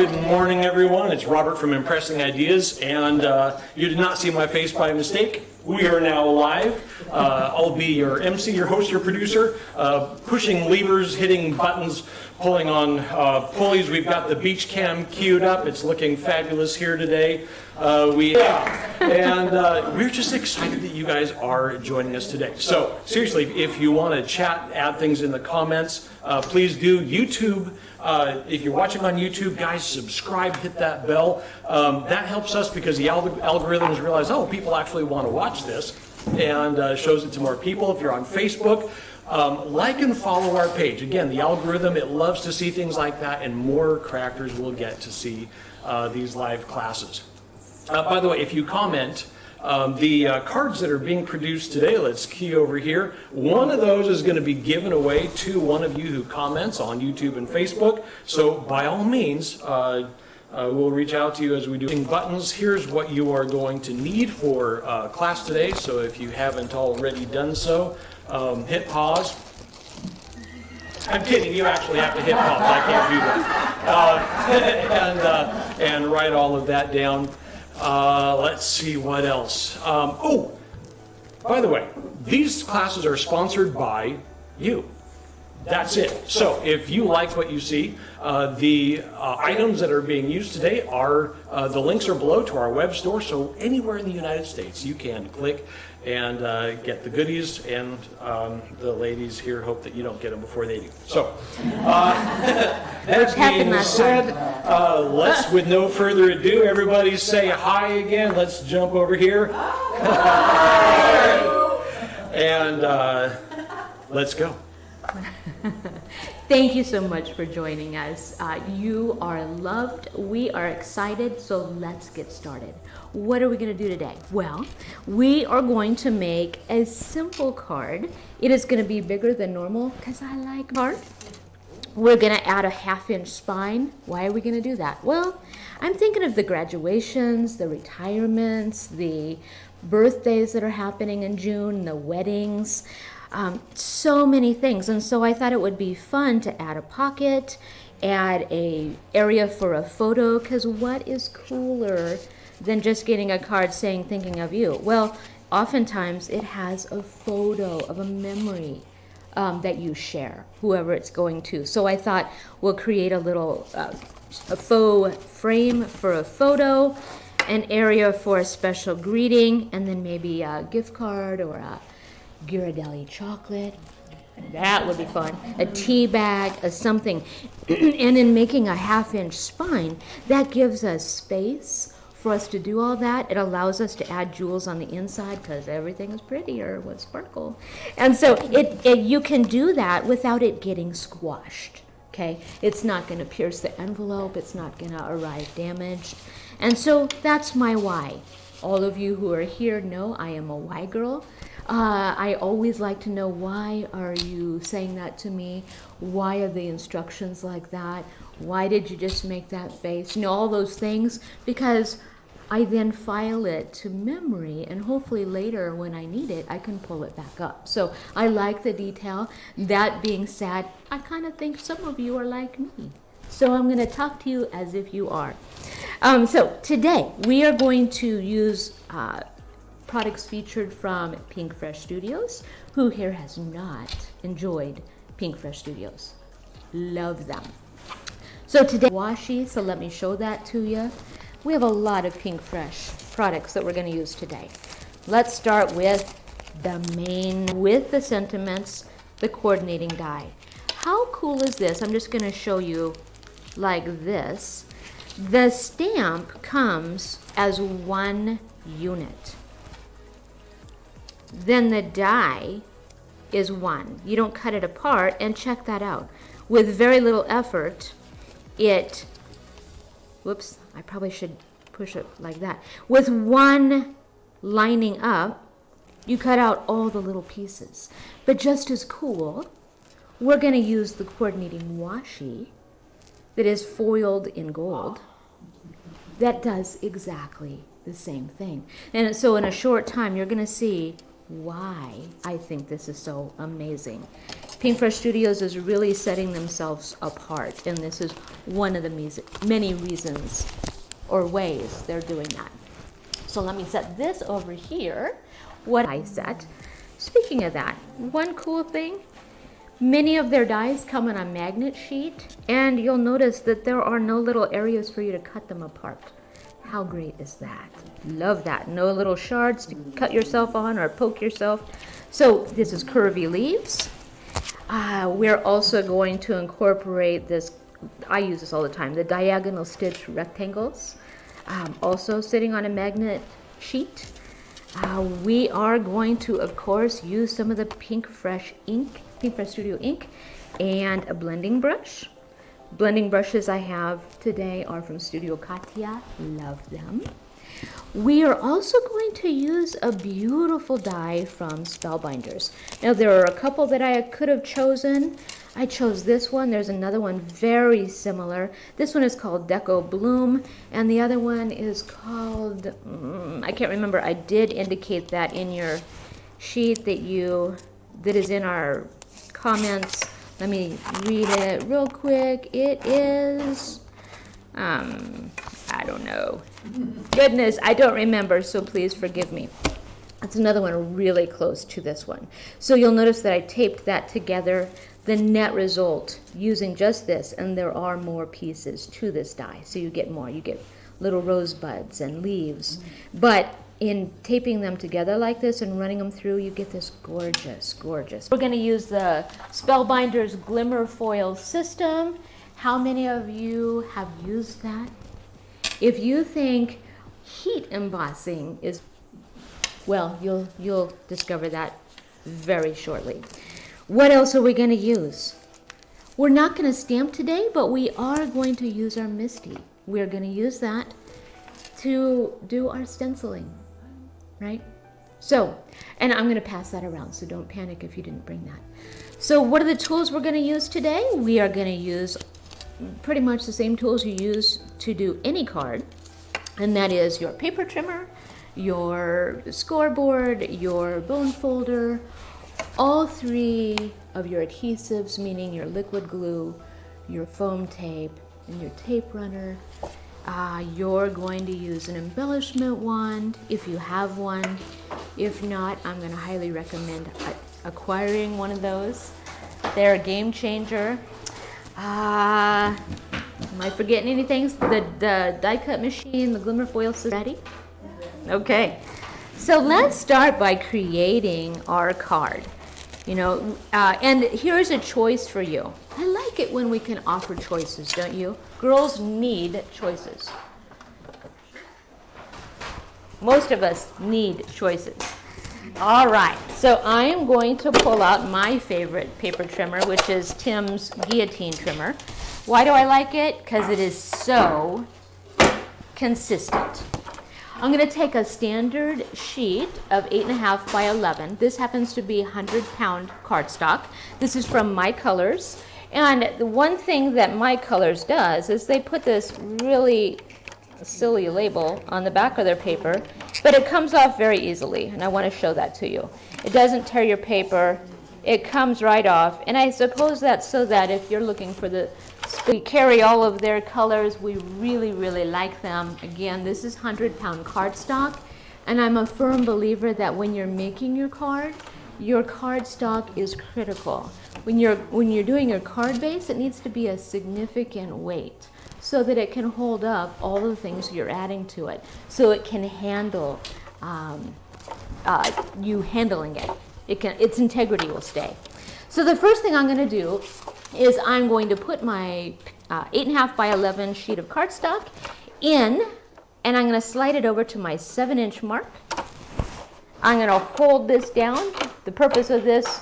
good morning, everyone. It's Robert from Impressing Ideas, and you did not see my face by mistake. We are now live. I'll be your MC, your host, your producer, pushing levers, hitting buttons, pulling on pulleys. We've got the beach cam queued up. It's looking fabulous here today. We're just excited that you guys are joining us today. So seriously, if you want to chat, add things in the comments, please do. YouTube, if you're watching on YouTube, guys, subscribe, hit that bell. That helps us because the algorithms realize, oh, people actually want to watch this, and shows it to more people. If you're on Facebook, like and follow our page. Again, the algorithm, it loves to see things like that, and more crafters will get to see these live classes. By the way, if you comment, the cards that are being produced today, let's key over here. One of those is going to be given away to one of you who comments on YouTube and Facebook. So by all means, we'll reach out to you as we do buttons. Here's what you are going to need for class today. So if you haven't already done so, hit pause. I'm kidding, you actually have to hit pause. I can't do that. And write all of that down. Let's see what else. Oh, by the way, these classes are sponsored by you. That's it. So if you like what you see, the items that are being used today are, the links are below to our web store. So anywhere in the United States, you can click and get the goodies, and the ladies here hope that you don't get them before they do. So that being said, let's, with no further ado, everybody say hi again. Let's jump over here. And let's go. Thank you so much for joining us. You are loved. We are excited. So let's get started. What are we going to do today? Well, we are going to make a simple card. It is going to be bigger than normal because I like art. We're going to add a 1/2-inch spine. Why are we going to do that? Well, I'm thinking of the graduations, the retirements, the birthdays that are happening in June, the weddings. So many things, and so I thought it would be fun to add a pocket, add a area for a photo, because what is cooler than just getting a card saying thinking of you? Well, oftentimes it has a photo of a memory that you share, whoever it's going to. So I thought we'll create a little a faux frame for a photo, an area for a special greeting, and then maybe a gift card or a Ghirardelli chocolate. That would be fun. A tea bag, a something. And in making a 1/2-inch spine, that gives us space for us to do all that. It allows us to add jewels on the inside because everything is prettier with sparkle. And so you can do that without it getting squashed. Okay? It's not going to pierce the envelope. It's not going to arrive damaged. And so that's my why. All of you who are here know I am a why girl. I always like to know, why are you saying that to me? Why are the instructions like that? Why did you just make that face? You know, all those things, because I then file it to memory, and hopefully later when I need it, I can pull it back up. So I like the detail. That being said, I kind of think some of you are like me. So I'm going to talk to you as if you are. So today we are going to use products featured from Pinkfresh Studios. Who here has not enjoyed Pinkfresh Studios? Love them. So today, washi, so let me show that to you. We have a lot of Pinkfresh products that we're going to use today. Let's start with the main, with the sentiments, the coordinating die. How cool is this? I'm just going to show you like this. The stamp comes as one unit. Then the die is one. You don't cut it apart, and check that out. With very little effort, whoops, I probably should push it like that. With one lining up, you cut out all the little pieces. But just as cool, we're going to use the coordinating washi that is foiled in gold. That does exactly the same thing. And so in a short time, you're going to see why I think this is so amazing. Pinkfresh Studios is really setting themselves apart, and this is one of the many reasons or ways they're doing that. So let me set this over here. What I set. Speaking of that, one cool thing, many of their dies come on a magnet sheet, and you'll notice that there are no little areas for you to cut them apart. How great is that? Love that. No little shards to cut yourself on or poke yourself. So this is curvy leaves. We're also going to incorporate this, I use this all the time, the diagonal stitch rectangles, also sitting on a magnet sheet. We are going to, of course, use some of the Pinkfresh ink, Pinkfresh Studio ink, and a blending brush. Blending brushes I have today are from Studio Katia. Love them. We are also going to use a beautiful die from Spellbinders. Now, there are a couple that I could have chosen. I chose this one. There's another one very similar. This one is called Deco Bloom, and the other one is called, I can't remember. I did indicate that in your sheet that is in our comments. Let me read it real quick. It is, I don't know. Goodness, I don't remember, so please forgive me. That's another one really close to this one. So you'll notice that I taped that together, the net result using just this, and there are more pieces to this die. So you get more. You get little rosebuds and leaves. But in taping them together like this and running them through, you get this gorgeous, gorgeous. We're going to use the Spellbinders Glimmer Foil system. How many of you have used that? If you think heat embossing is, well, you'll discover that very shortly. What else are we going to use? We're not going to stamp today, but we are going to use our Misty. We're going to use that to do our stenciling, right? So, and I'm going to pass that around, so don't panic if you didn't bring that. So what are the tools we're going to use today? We are going to use pretty much the same tools you use to do any card, and that is your paper trimmer, your scoreboard, your bone folder, all three of your adhesives, meaning your liquid glue, your foam tape, and your tape runner. You're going to use an embellishment wand if you have one. If not, I'm going to highly recommend acquiring one of those. They're a game changer. Am I forgetting anything? The die cut machine, the Glimmer Foil system, ready? Okay. So let's start by creating our card. You know, and here's a choice for you. I like it when we can offer choices, don't you? Girls need choices. Most of us need choices. All right, so I am going to pull out my favorite paper trimmer, which is Tim's Guillotine Trimmer. Why do I like it? Because it is so consistent. I'm going to take a standard sheet of 8.5 by 11. This happens to be 100-pound cardstock. This is from My Colors. And the one thing that My Colors does is they put this really silly label on the back of their paper, but it comes off very easily, and I want to show that to you. It doesn't tear your paper. It comes right off, and I suppose that's so that if you're looking for we carry all of their colors. We really, really like them. Again, this is 100-pound cardstock, and I'm a firm believer that when you're making your cardstock is critical. When you're doing your card base, it needs to be a significant weight so that it can hold up all the things you're adding to it, so it can handle you handling it. Its integrity will stay. So the first thing I'm going to do is I'm going to put my 8.5 by 11 sheet of cardstock in, and I'm going to slide it over to my 7-inch mark. I'm going to hold this down. The purpose of this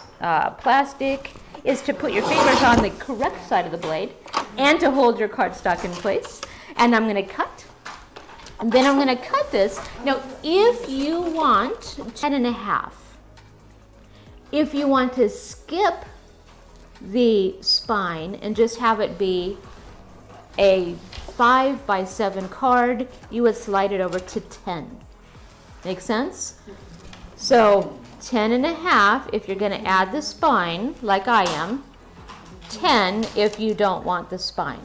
plastic is to put your fingers on the correct side of the blade and to hold your cardstock in place. And I'm going to cut. And then I'm going to cut this. Now, if you want 10.5, if you want to skip the spine and just have it be a 5 by 7 card, you would slide it over to 10. Make sense? So 10.5 if you're going to add the spine, like I am. 10 if you don't want the spine.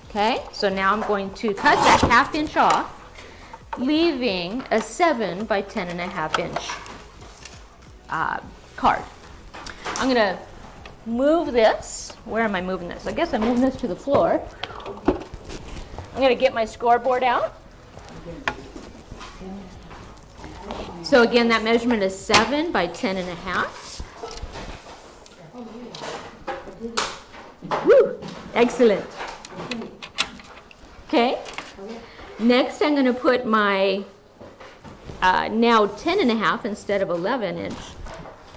Okay, so now I'm going to cut that 1/2 inch off, leaving a 7 by 10.5 inch card. I'm going to move this. Where am I moving this? I guess I'm moving this to the floor. I'm going to get my scoreboard out. So again, that measurement is 7 by 10.5. Woo! Excellent. Okay. Next, I'm going to put my now 10.5 instead of 11-inch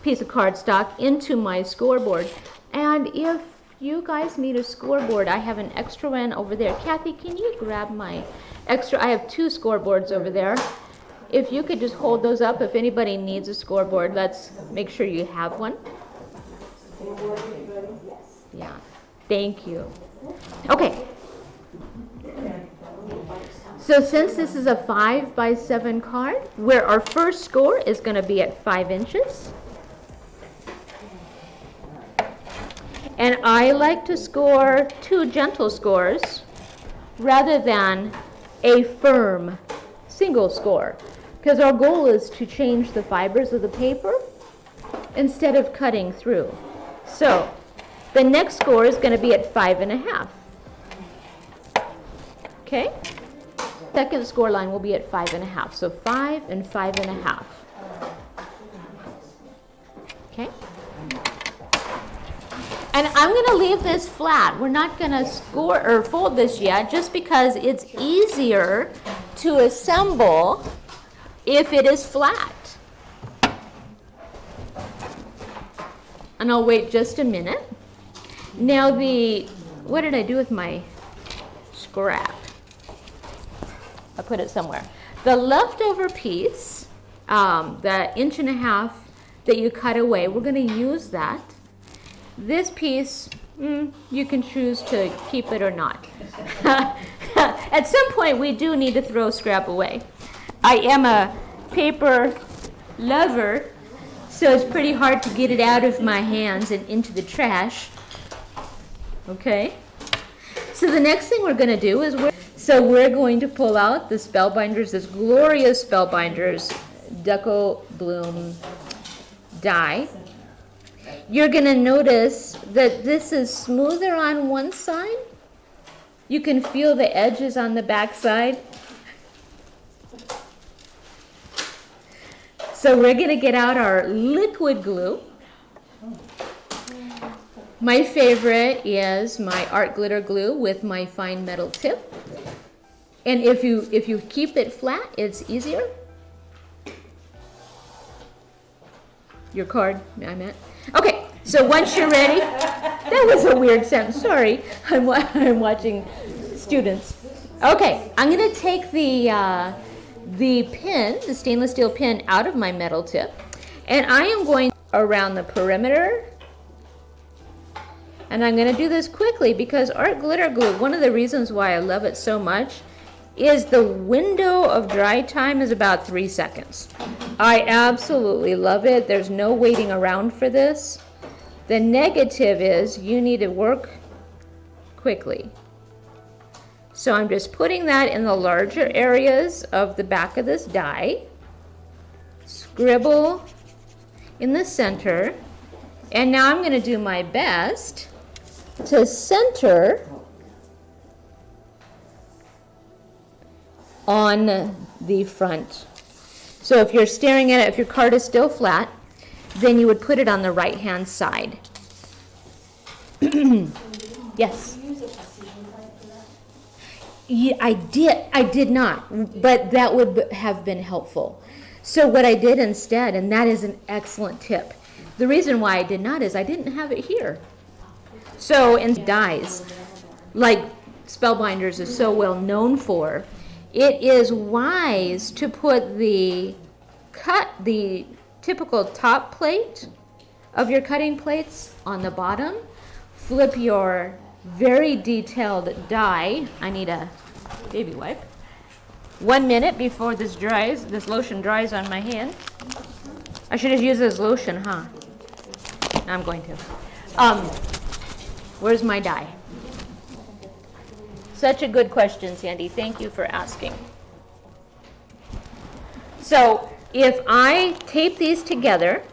piece of cardstock into my scoreboard. And if you guys need a scoreboard, I have an extra one over there. Kathy, can you grab my extra? I have 2 scoreboards over there. If you could just hold those up, if anybody needs a scoreboard, let's make sure you have one. Yeah, thank you. Okay. So since this is a 5 by 7 card, where our first score is going to be at 5 inches. And I like to score 2 gentle scores rather than a firm single score, because our goal is to change the fibers of the paper instead of cutting through. So the next score is going to be at 5.5. Okay? Second score line will be at 5.5. So 5 and 5.5. Okay? And I'm going to leave this flat. We're not going to score or fold this yet, just because it's easier to assemble if it is flat. And I'll wait just a minute. Now what did I do with my scrap? I put it somewhere. The leftover piece, the 1.5 inches that you cut away, we're going to use that. This piece, you can choose to keep it or not. At some point, we do need to throw scrap away. I am a paper lover, so it's pretty hard to get it out of my hands and into the trash. Okay? So the next thing we're going to do is we're going to pull out the Spellbinders, this glorious Spellbinders Deco Bloom die. You're going to notice that this is smoother on one side. You can feel the edges on the back side. So we're going to get out our liquid glue. My favorite is my art glitter glue with my fine metal tip. And if you keep it flat, it's easier. Your card, I meant. Okay, so once you're ready, that was a weird sentence, sorry. I'm watching students. Okay, I'm going to take the pin, the stainless steel pin, out of my metal tip, and I am going around the perimeter. And I'm going to do this quickly because art glitter glue, one of the reasons why I love it so much is the window of dry time is about 3 seconds. I absolutely love it. There's no waiting around for this. The negative is you need to work quickly. So I'm just putting that in the larger areas of the back of this die. Scribble in the center. And now I'm going to do my best to center on the front. So if you're staring at it, if your card is still flat, then you would put it on the right hand side. Yes. Yeah, I did not, but that would have been helpful. So what I did instead, and that is an excellent tip, the reason why I did not is I didn't have it here. So in dies, like Spellbinders is so well known for, it is wise to put the typical top plate of your cutting plates on the bottom. Flip your very detailed die. I need a baby wipe. 1 minute before this lotion dries on my hand. I should have used this lotion, huh? I'm going to. Where's my die? Such a good question, Sandy. Thank you for asking. So if I tape these together,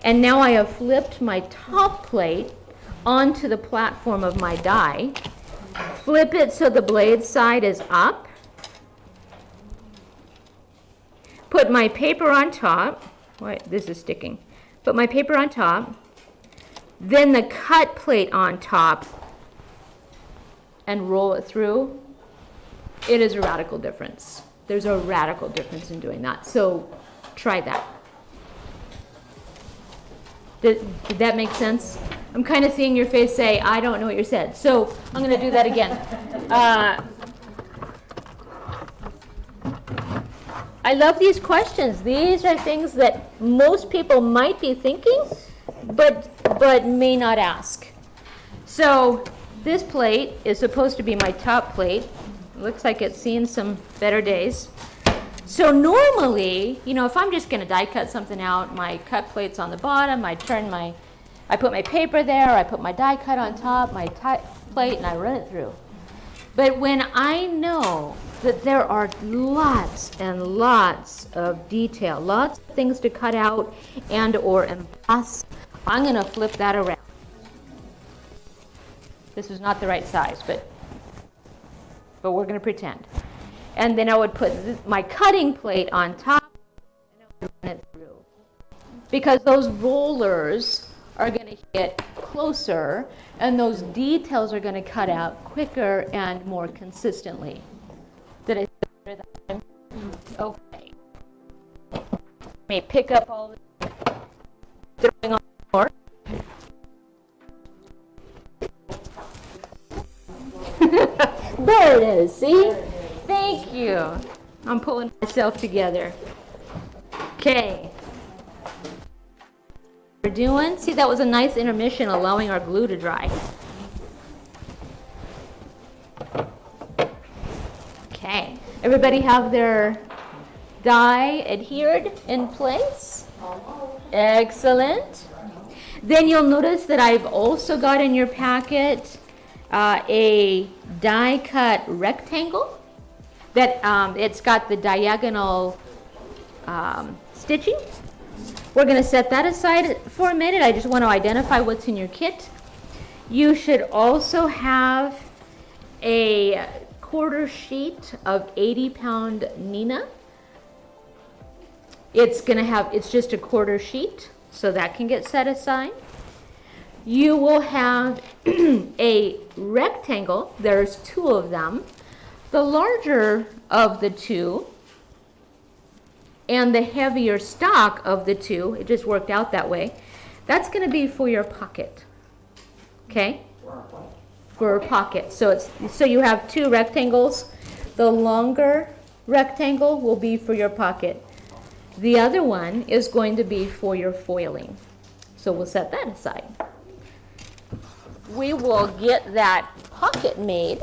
and now I have flipped my top plate onto the platform of my die, flip it so the blade side is up, put my paper on top, wait, this is sticking, put my paper on top, then the cut plate on top, and roll it through. It is a radical difference. There's a radical difference in doing that. So try that. Did that make sense? I'm kind of seeing your face say, I don't know what you said. So I'm going to do that again. I love these questions. These are things that most people might be thinking, but may not ask. So this plate is supposed to be my top plate. Looks like it's seen some better days. So normally, you know, if I'm just going to die cut something out, my cut plate's on the bottom, I put my paper there, I put my die cut on top, my plate, and I run it through. But when I know that there are lots and lots of detail, lots of things to cut out and or emboss, I'm going to flip that around. This is not the right size, but we're going to pretend. And then I would put my cutting plate on top and I would run it through. Because those rollers are going to get closer and those details are going to cut out quicker and more consistently. Did I say that? Okay. May pick up all the throwing on the floor. There it is, see? Thank you. I'm pulling myself together. Okay. We're doing, see, that was a nice intermission allowing our glue to dry. Okay. Everybody have their die adhered in place? Excellent. Then you'll notice that I've also got in your packet a die cut rectangle that it's got the diagonal stitching. We're going to set that aside for a minute. I just want to identify what's in your kit. You should also have a quarter sheet of 80-pound Neenah. It's just a quarter sheet, so that can get set aside. You will have a rectangle. There's two of them. The larger of the two and the heavier stock of the two, it just worked out that way, that's going to be for your pocket. Okay? For a pocket. So you have two rectangles. The longer rectangle will be for your pocket. The other one is going to be for your foiling. So we'll set that aside. We will get that pocket made.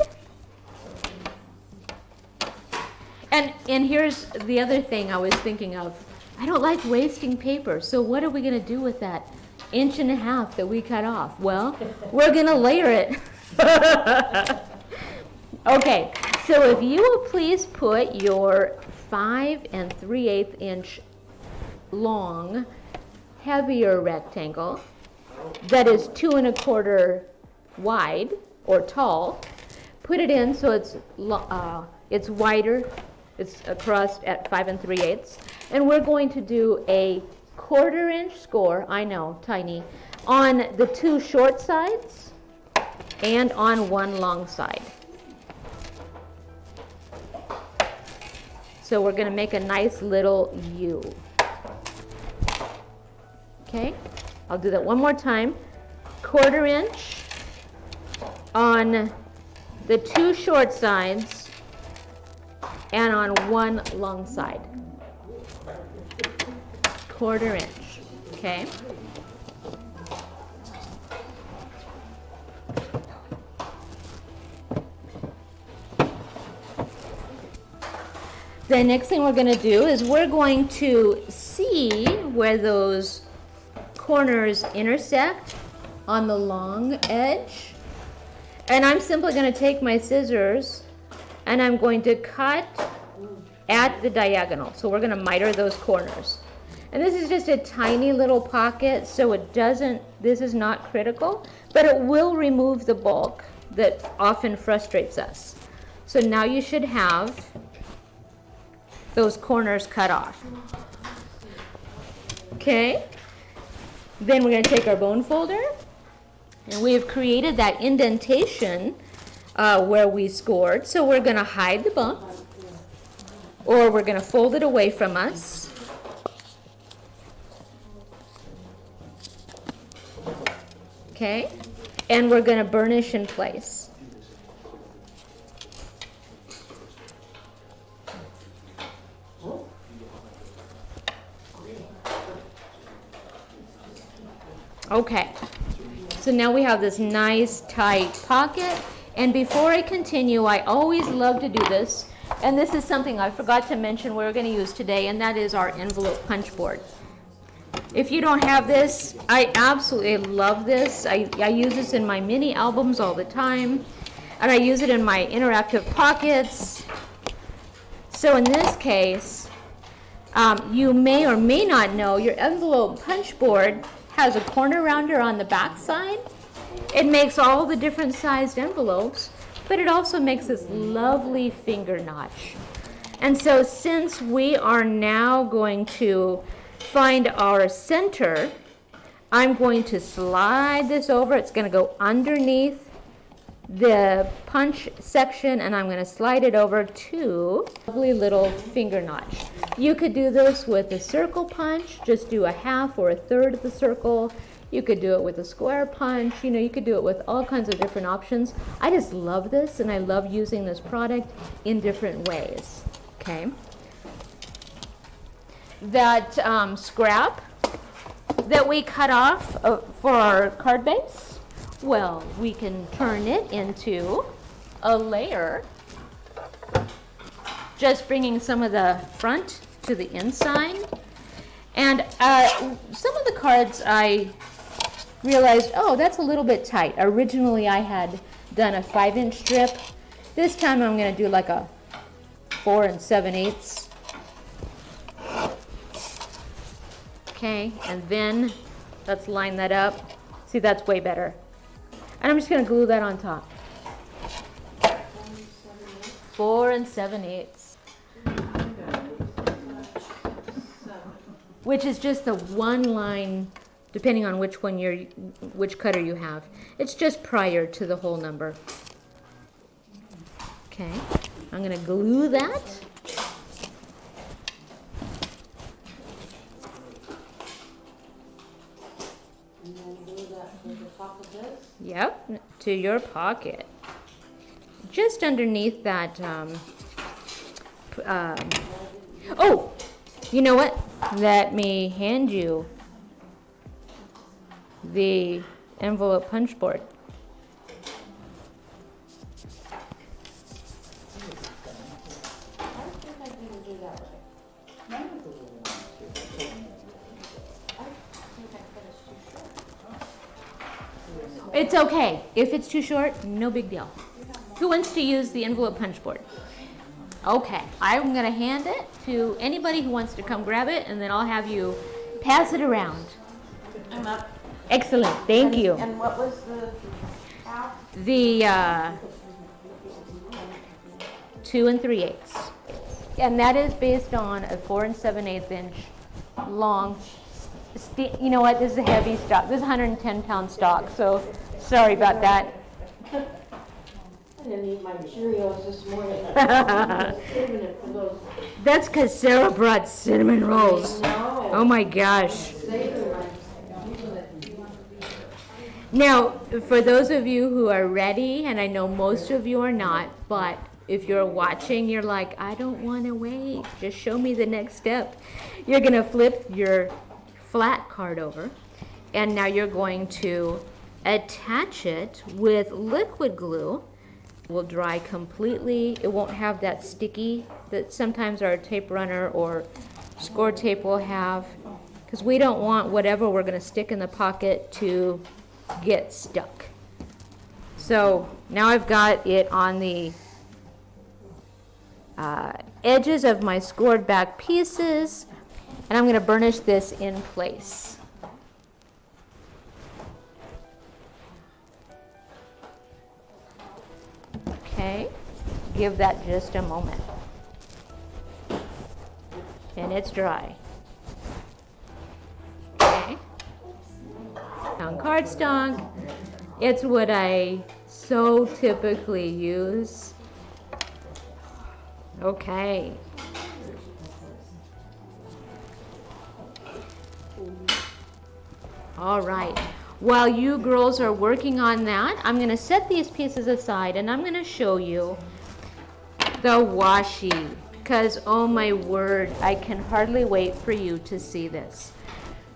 And here's the other thing I was thinking of. I don't like wasting paper, so what are we going to do with that 1.5 inches that we cut off? Well, we're going to layer it. Okay, so if you will please put your 5 3/8 inch long, heavier rectangle that is 2 1/4 wide or tall, put it in so it's wider. It's across at 5 3/8, and we're going to do a 1/4 inch score, I know, tiny, on the two short sides and on one long side. So we're going to make a nice little U. Okay, I'll do that one more time. 1/4 inch on the two short sides and on one long side. 1/4 inch, okay? The next thing we're going to do is we're going to see where those corners intersect on the long edge. And I'm simply going to take my scissors and I'm going to cut at the diagonal. So we're going to miter those corners. And this is just a tiny little pocket, so it doesn't, this is not critical, but it will remove the bulk that often frustrates us. So now you should have those corners cut off. Okay, then we're going to take our bone folder, and we have created that indentation where we scored. So we're going to hide the bump, or we're going to fold it away from us. Okay, and we're going to burnish in place. Okay, so now we have this nice tight pocket, and before I continue, I always love to do this, and this is something I forgot to mention we're going to use today, and that is our envelope punch board. If you don't have this, I absolutely love this. I use this in my mini albums all the time, and I use it in my interactive pockets. So in this case, you may or may not know your envelope punch board has a corner rounder on the back side. It makes all the different sized envelopes, but it also makes this lovely finger notch. And so since we are now going to find our center, I'm going to slide this over. It's going to go underneath the punch section, and I'm going to slide it over to a lovely little finger notch. You could do this with a circle punch, just do a half or a third of the circle. You could do it with a square punch. You know, you could do it with all kinds of different options. I just love this, and I love using this product in different ways. Okay. That scrap that we cut off for our card base, well, we can turn it into a layer, just bringing some of the front to the inside. And some of the cards I realized, oh, that's a little bit tight. Originally I had done a 5-inch strip. This time I'm going to do like a 4 7/8. Okay, and then let's line that up. See, that's way better. And I'm just going to glue that on top. 4 7/8. Which is just the one line, depending on which cutter you have. It's just prior to the whole number. Okay, I'm going to glue that. Yep, to your pocket. Just underneath that, oh, you know what? Let me hand you the envelope punch board. It's okay. If it's too short, no big deal. Who wants to use the envelope punch board? Okay, I'm going to hand it to anybody who wants to come grab it, and then I'll have you pass it around. I'm up. Excellent, thank you. And what was the half? The 2 3/8. And that is based on a 4 7/8 inch long. You know what? This is a heavy stock. This is 110-pound stock, so sorry about that. I didn't eat my Cheerios this morning. Saving it for those. That's because Sarah brought cinnamon rolls. No. Oh my gosh. Saving my. Now, for those of you who are ready, and I know most of you are not, but if you're watching, you're like, I don't want to wait. Just show me the next step. You're going to flip your flat card over, and now you're going to attach it with liquid glue will dry completely. It won't have that sticky that sometimes our tape runner or score tape will have, because we don't want whatever we're going to stick in the pocket to get stuck. So now I've got it on the edges of my scored back pieces, and I'm going to burnish this in place. Okay, give that just a moment. And it's dry. Okay. On cardstock, it's what I so typically use. Okay. All right. While you girls are working on that, I'm going to set these pieces aside and I'm going to show you the washi. Because, oh my word, I can hardly wait for you to see this.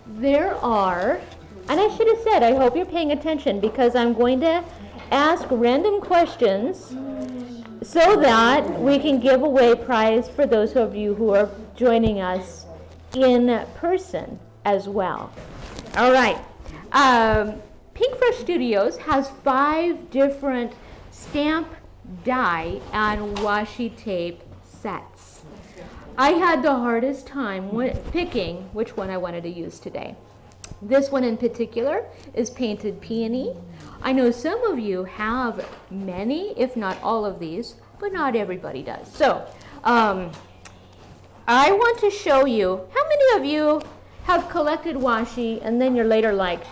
There are, and I should have said, I hope you're paying attention because I'm going to ask random questions so that we can give away prize for those of you who are joining us in person as well. All right. Pinkfresh Studios has 5 different stamp, die, and washi tape sets. I had the hardest time picking which one I wanted to use today. This one in particular is painted Peony. I know some of you have many, if not all of these, but not everybody does. So, I want to show you, how many of you have collected washi and then you're later like,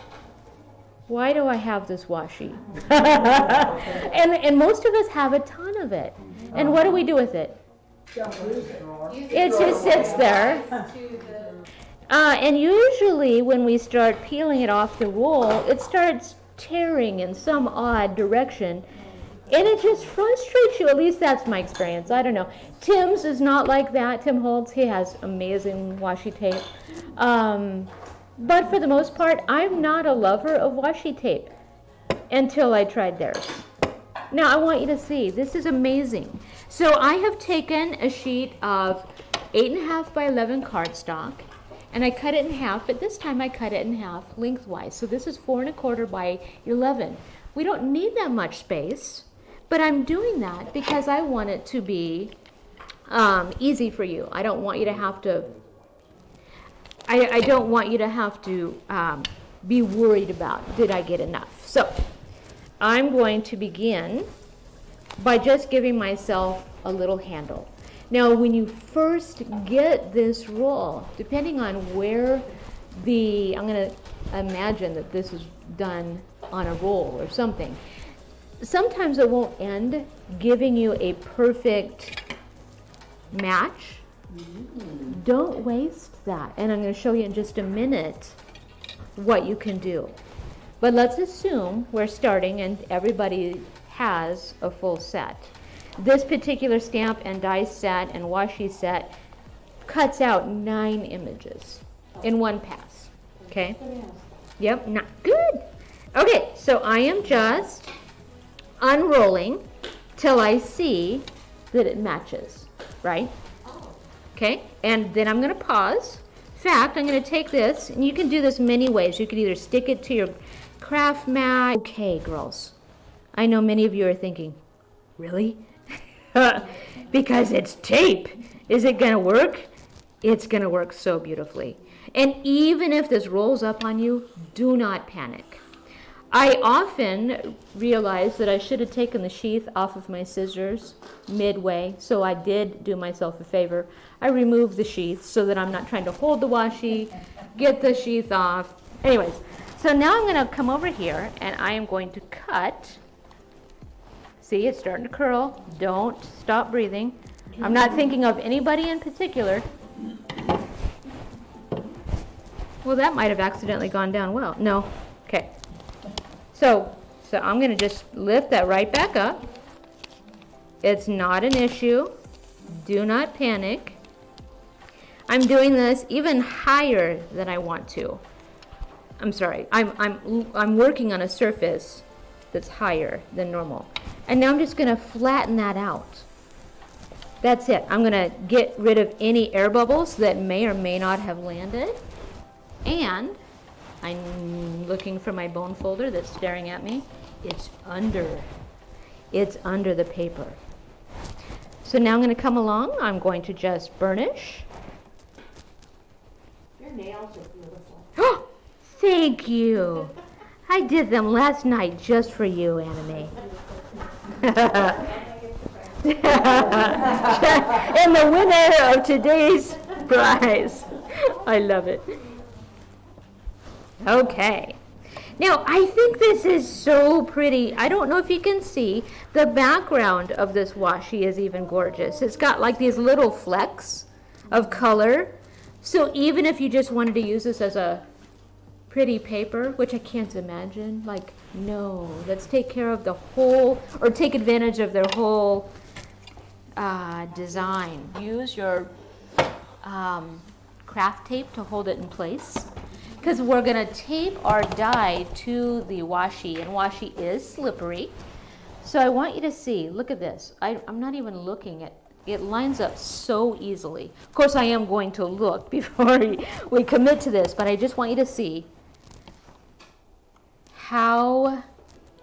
why do I have this washi? and most of us have a ton of it. And what do we do with it? It just sits there. And usually when we start peeling it off the roll, it starts tearing in some odd direction. And it just frustrates you. At least that's my experience. I don't know. Tim's is not like that. Tim Holtz, he has amazing washi tape. But for the most part, I'm not a lover of washi tape until I tried theirs. Now I want you to see, this is amazing. So I have taken a sheet of 8.5 by 11 cardstock and I cut it in half, but this time I cut it in half lengthwise. So this is 4.25 by 11. We don't need that much space, but I'm doing that because I want it to be easy for you. I don't want you to have to I don't want you to have to be worried about, did I get enough? So I'm going to begin by just giving myself a little handle. Now, when you first get this roll, depending on where I'm going to imagine that this is done on a roll or something. Sometimes it won't end giving you a perfect match. Don't waste that. And I'm going to show you in just a minute what you can do. But let's assume we're starting and everybody has a full set. This particular stamp and die set and washi set cuts out 9 images in one pass. Okay? Yep, not good. Okay, so I am just unrolling till I see that it matches, right? Okay, and then I'm going to pause. In fact, I'm going to take this, and you can do this many ways. You could either stick it to your craft mat. Okay, girls, I know many of you are thinking, really? Because it's tape. Is it going to work? It's going to work so beautifully. And even if this rolls up on you, do not panic. I often realize that I should have taken the sheath off of my scissors midway, so I did do myself a favor. I removed the sheath so that I'm not trying to hold the washi, get the sheath off. Anyways, so now I'm going to come over here and I am going to cut. See, it's starting to curl. Don't stop breathing. I'm not thinking of anybody in particular. Well, that might have accidentally gone down well. No. Okay. So I'm going to just lift that right back up. It's not an issue. Do not panic. I'm doing this even higher than I want to. I'm sorry. I'm working on a surface that's higher than normal And now I'm just going to flatten that out. That's it. I'm going to get rid of any air bubbles that may or may not have landed. And I'm looking for my bone folder that's staring at me. It's under the paper. So now I'm going to come along. I'm going to just burnish. Your nails are beautiful. Oh, thank you. I did them last night just for you, Anime. And the winner of today's prize. I love it. Okay. Now, I think this is so pretty. I don't know if you can see, the background of this washi is even gorgeous. It's got like these little flecks of color. So even if you just wanted to use this as a pretty paper, which I can't imagine, like, no, let's take care of the whole, or take advantage of their whole design. Use your craft tape to hold it in place, because we're going to tape our die to the washi, and washi is slippery. So I want you to see, look at this. I'm not even looking at, it lines up so easily. Of course, I am going to look before we commit to this, but I just want you to see how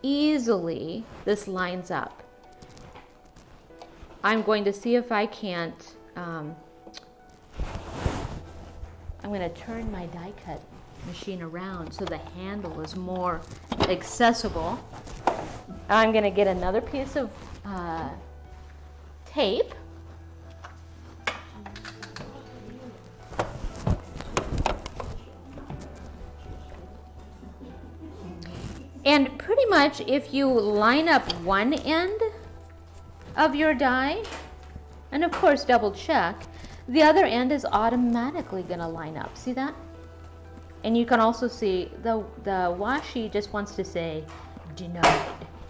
easily this lines up. I'm going to see if I can't, I'm going to turn my die cut machine around so the handle is more accessible. I'm going to get another piece of tape. And pretty much if you line up one end of your die, and of course double check, the other end is automatically going to line up. See that? And you can also see the washi just wants to say, denied.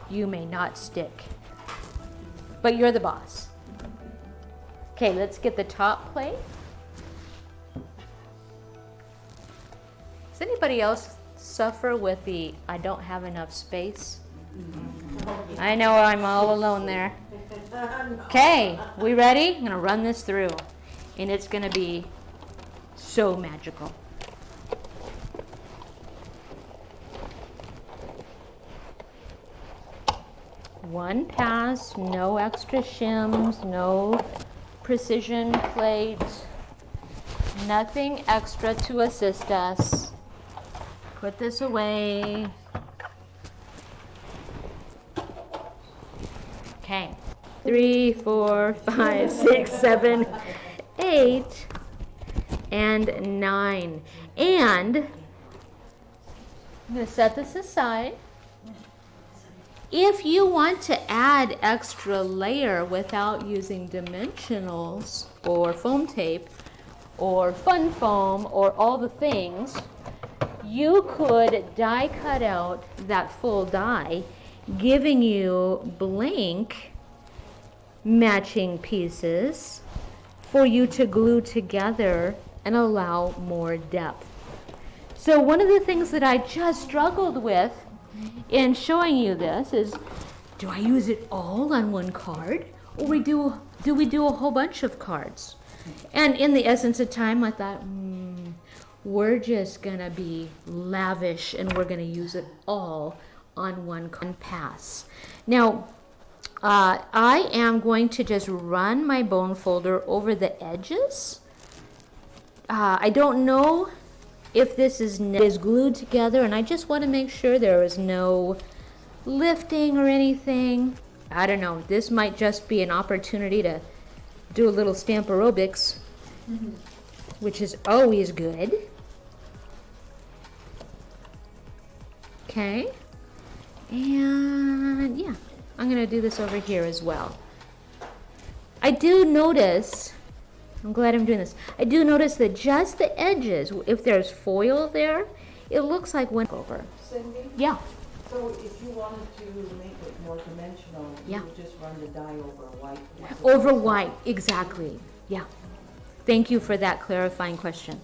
You may not stick. But you're the boss. Okay, let's get the top plate. Does anybody else suffer with the I don't have enough space? I know I'm all alone there. Okay, we ready? I'm going to run this through, and it's going to be so magical. One pass, no extra shims, no precision plate, nothing extra to assist us. Put this away. Okay. 3, 4, 5, 6, 7, 8, and 9. And I'm going to set this aside. If you want to add extra layer without using dimensionals or foam tape or fun foam or all the things, you could die cut out that full die, giving you blank matching pieces for you to glue together and allow more depth. So one of the things that I just struggled with in showing you this is, do I use it all on one card, or do we do a whole bunch of cards? And in the essence of time, I thought, we're just gonna be lavish and we're gonna use it all on one pass. Now, I am going to just run my bone folder over the edges. I don't know if this is glued together, and I just want to make sure there is no lifting or anything. I don't know, this might just be an opportunity to do a little stamp aerobics, which is always good. Okay, and yeah, I'm going to do this over here as well. I do notice, I'm glad I'm doing this, I do notice that just the edges, if there's foil there, it looks like went over. Cindy? Yeah. So if you wanted to make it more dimensional, Yeah. you would just run the die over white. Over white, exactly. Yeah. Thank you for that clarifying question.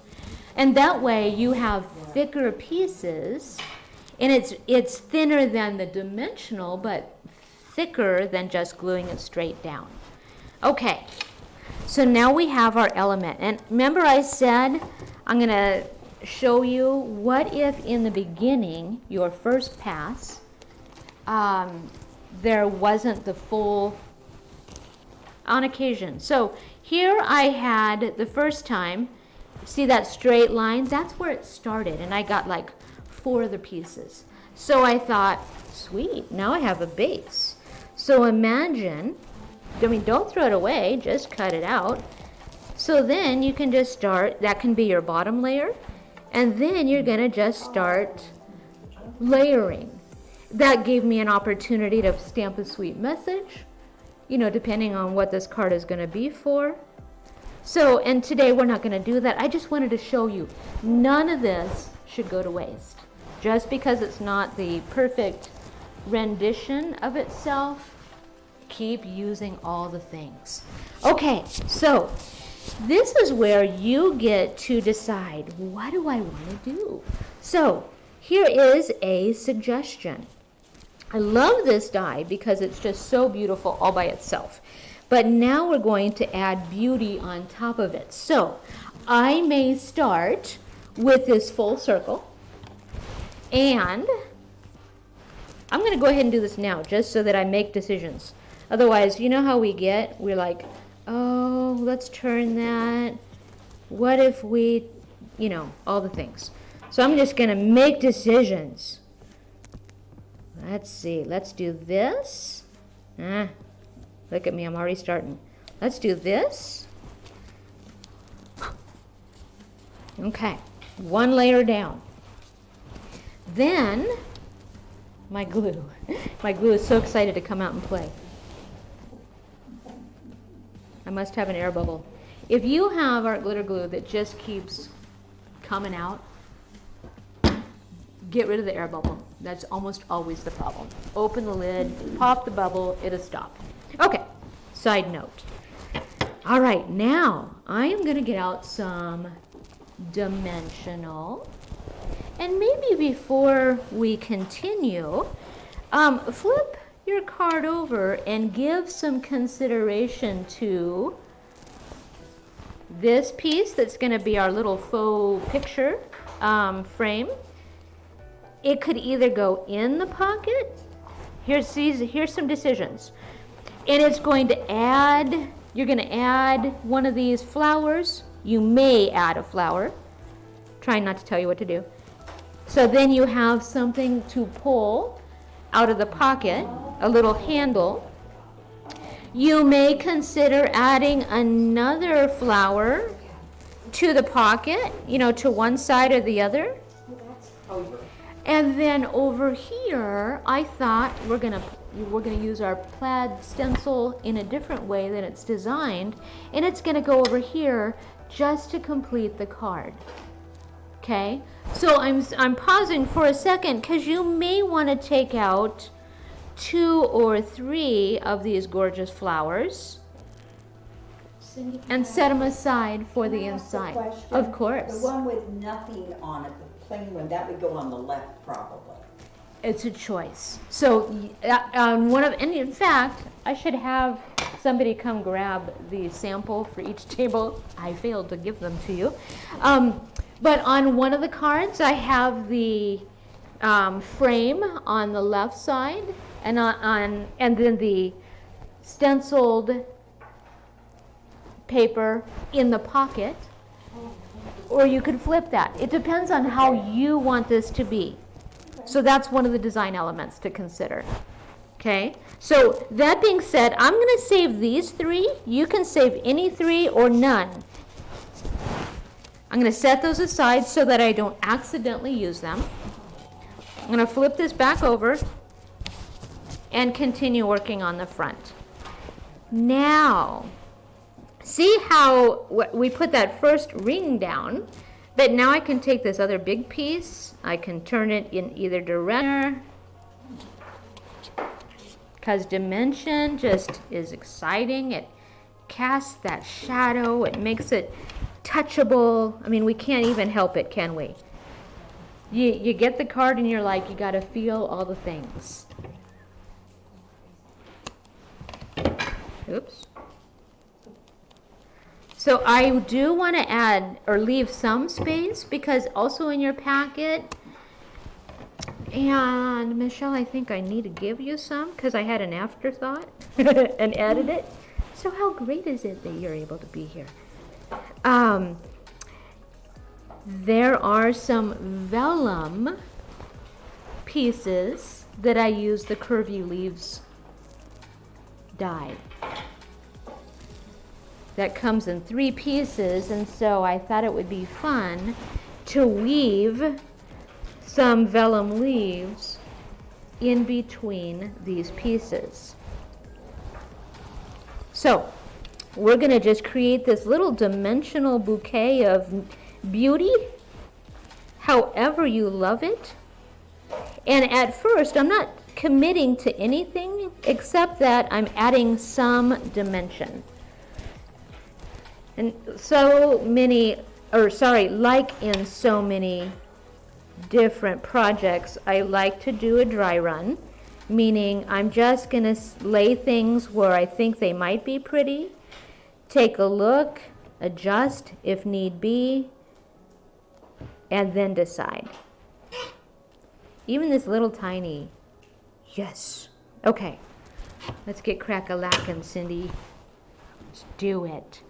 And that way you have thicker pieces, and it's thinner than the dimensional, but thicker than just gluing it straight down. Okay, so now we have our element. And remember I said I'm going to show you what if in the beginning, your first pass, there wasn't the full on occasion. So here I had the first time, see that straight line? That's where it started, and I got like 4 other pieces. So I thought, sweet, now I have a base. So imagine, I mean, don't throw it away, just cut it out. So then you can just start, that can be your bottom layer, and then you're gonna just start layering. That gave me an opportunity to stamp a sweet message, you know, depending on what this card is gonna be for. So, and today we're not gonna do that. I just wanted to show you, none of this should go to waste. Just because it's not the perfect rendition of itself, keep using all the things. Okay, so this is where you get to decide, what do I want to do? So here is a suggestion. I love this die because it's just so beautiful all by itself. But now we're going to add beauty on top of it. So I may start with this full circle, and I'm going to go ahead and do this now just so that I make decisions. Otherwise, you know how we get? We're like, oh, let's turn that. What if we, you know, all the things. So I'm just going to make decisions. Let's see. Let's do this. Look at me. I'm already starting. Let's do this. Okay. 1 layer down. Then, my glue. My glue is so excited to come out and play. I must have an air bubble. If you have art glitter glue that just keeps coming out, get rid of the air bubble. That's almost always the problem. Open the lid, pop the bubble, it'll stop. Okay, side note. All right, now I am going to get out some dimensional. And maybe before we continue, flip your card over and give some consideration to this piece that's going to be our little faux picture frame. It could either go in the pocket. Here's some decisions. And it's going to add, you're going to add one of these flowers. You may add a flower. Trying not to tell you what to do. So then you have something to pull out of the pocket, a little handle. You may consider adding another flower to the pocket, you know, to one side or the other. And then over here, I thought we're gonna use our Plaid Stencil in a different way than it's designed, and it's gonna go over here just to complete the card. Okay, so I'm pausing for a second because you may want to take out 2 or 3 of these gorgeous flowers and set them aside for the inside. Of course. The one with nothing on it, the plain one, that would go on the left probably. It's a choice. So and in fact, I should have somebody come grab the sample for each table. I failed to give them to you. But on one of the cards, I have the frame on the left side, and and then the stenciled paper in the pocket. Or you could flip that. It depends on how you want this to be. So that's one of the design elements to consider. Okay. So that being said, I'm going to save these 3. You can save any 3 or none. I'm going to set those aside so that I don't accidentally use them. I'm going to flip this back over and continue working on the front. Now, see how we put that first ring down, but now I can take this other big piece, I can turn it in either direction, because dimension just is exciting. It casts that shadow, it makes it touchable. I mean, we can't even help it, can we? You get the card and you're like, you got to feel all the things. Oops. So I do want to add or leave some space because also in your packet, and Michelle, I think I need to give you some because I had an afterthought and added it. So how great is it that you're able to be here? There are some vellum pieces that I use the Curvy Leaves die. That comes in 3 pieces, and so I thought it would be fun to weave some vellum leaves in between these pieces. So we're going to just create this little dimensional bouquet of beauty, however you love it. And at first, I'm not committing to anything except that I'm adding some dimension. And so many, like in so many different projects, I like to do a dry run, meaning I'm just going to lay things where I think they might be pretty, take a look, adjust if need be, and then decide. Even this little tiny, yes. Okay, let's get crack-a-lackin', Cindy. Let's do it.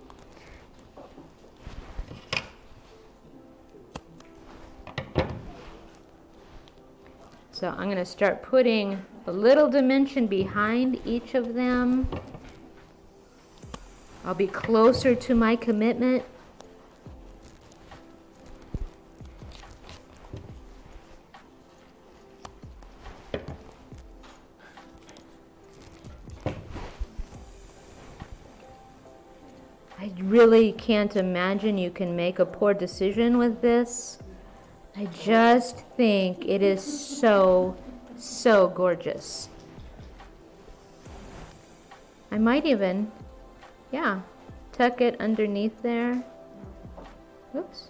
So I'm going to start putting a little dimension behind each of them. I'll be closer to my commitment. I really can't imagine you can make a poor decision with this. I just think it is so, so gorgeous. I might even, tuck it underneath there. Oops.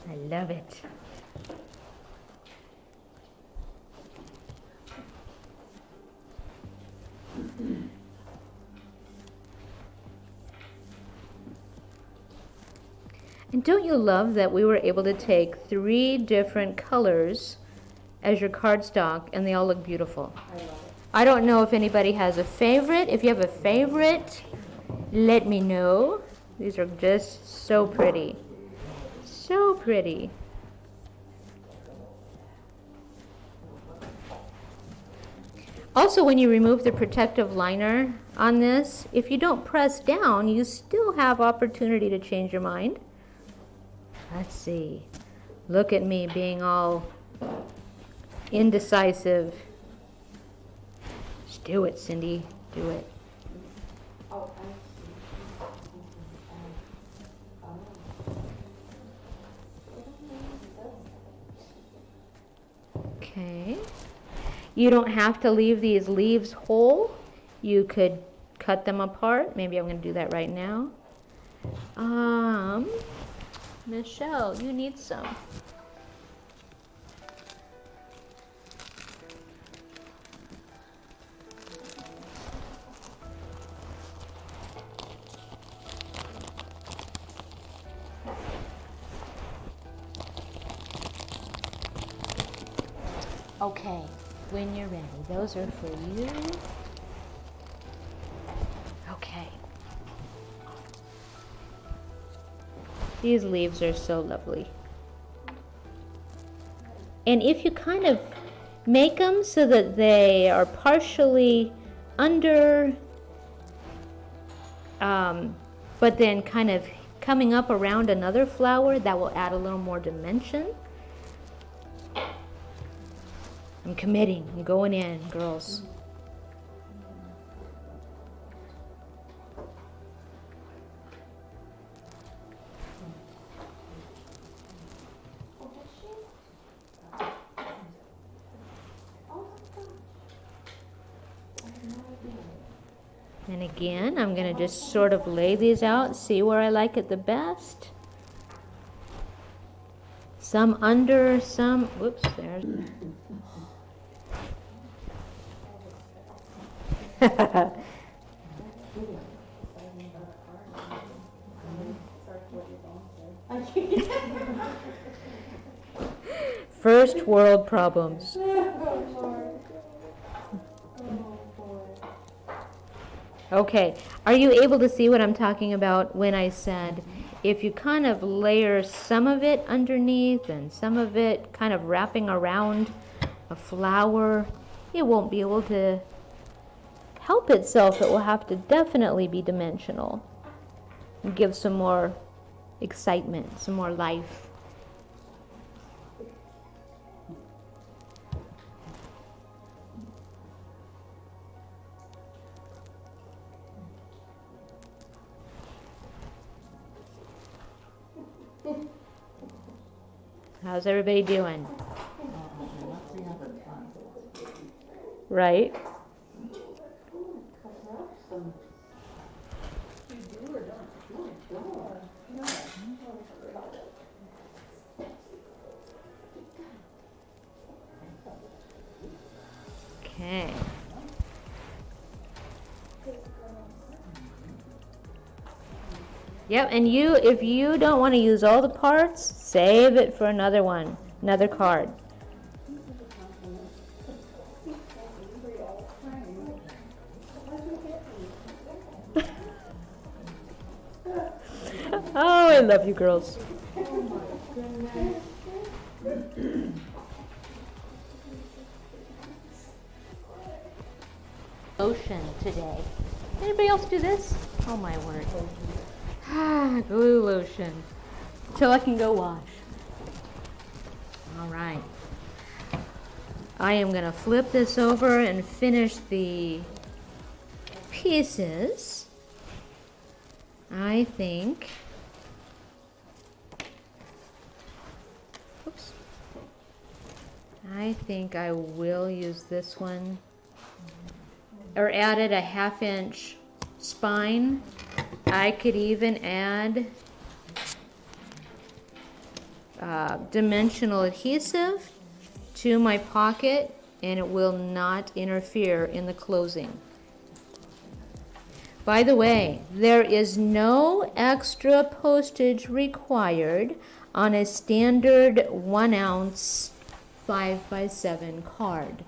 I love it. And don't you love that we were able to take 3 different colors as your cardstock and they all look beautiful? I love it. I don't know if anybody has a favorite. If you have a favorite, let me know. These are just so pretty. So pretty. Also, when you remove the protective liner on this, if you don't press down, you still have opportunity to change your mind. Let's see. Look at me being all indecisive. Just do it, Cindy. Do it. Oh, Okay. You don't have to leave these leaves whole. You could cut them apart. Maybe I'm going to do that right now. Michelle, you need some. Okay, when you're ready. Those are for you. Okay. These leaves are so lovely. And if you kind of make them so that they are partially under, but then kind of coming up around another flower, that will add a little more dimension. I'm committing. I'm going in, girls. And again, I'm going to just sort of lay these out, see where I like it the best. Some under, some, whoops, there's. First world problems. Okay, are you able to see what I'm talking about when I said if you kind of layer some of it underneath and some of it kind of wrapping around a flower, it won't be able to help itself. It will have to definitely be dimensional and give some more excitement, some more life. How's everybody doing? Right? Okay. Yep, and if you don't want to use all the parts, save it for another one, another card. Oh, I love you girls. Lotion today. Anybody else do this? Oh my word. Glue lotion. Till I can go wash. All right. I am going to flip this over and finish the pieces. I think. Oops. I think I will use this one. Or added a 1/2 inch spine. I could even add dimensional adhesive to my pocket, and it will not interfere in the closing. By the way, there is no extra postage required on a standard 1 ounce 5x7 card.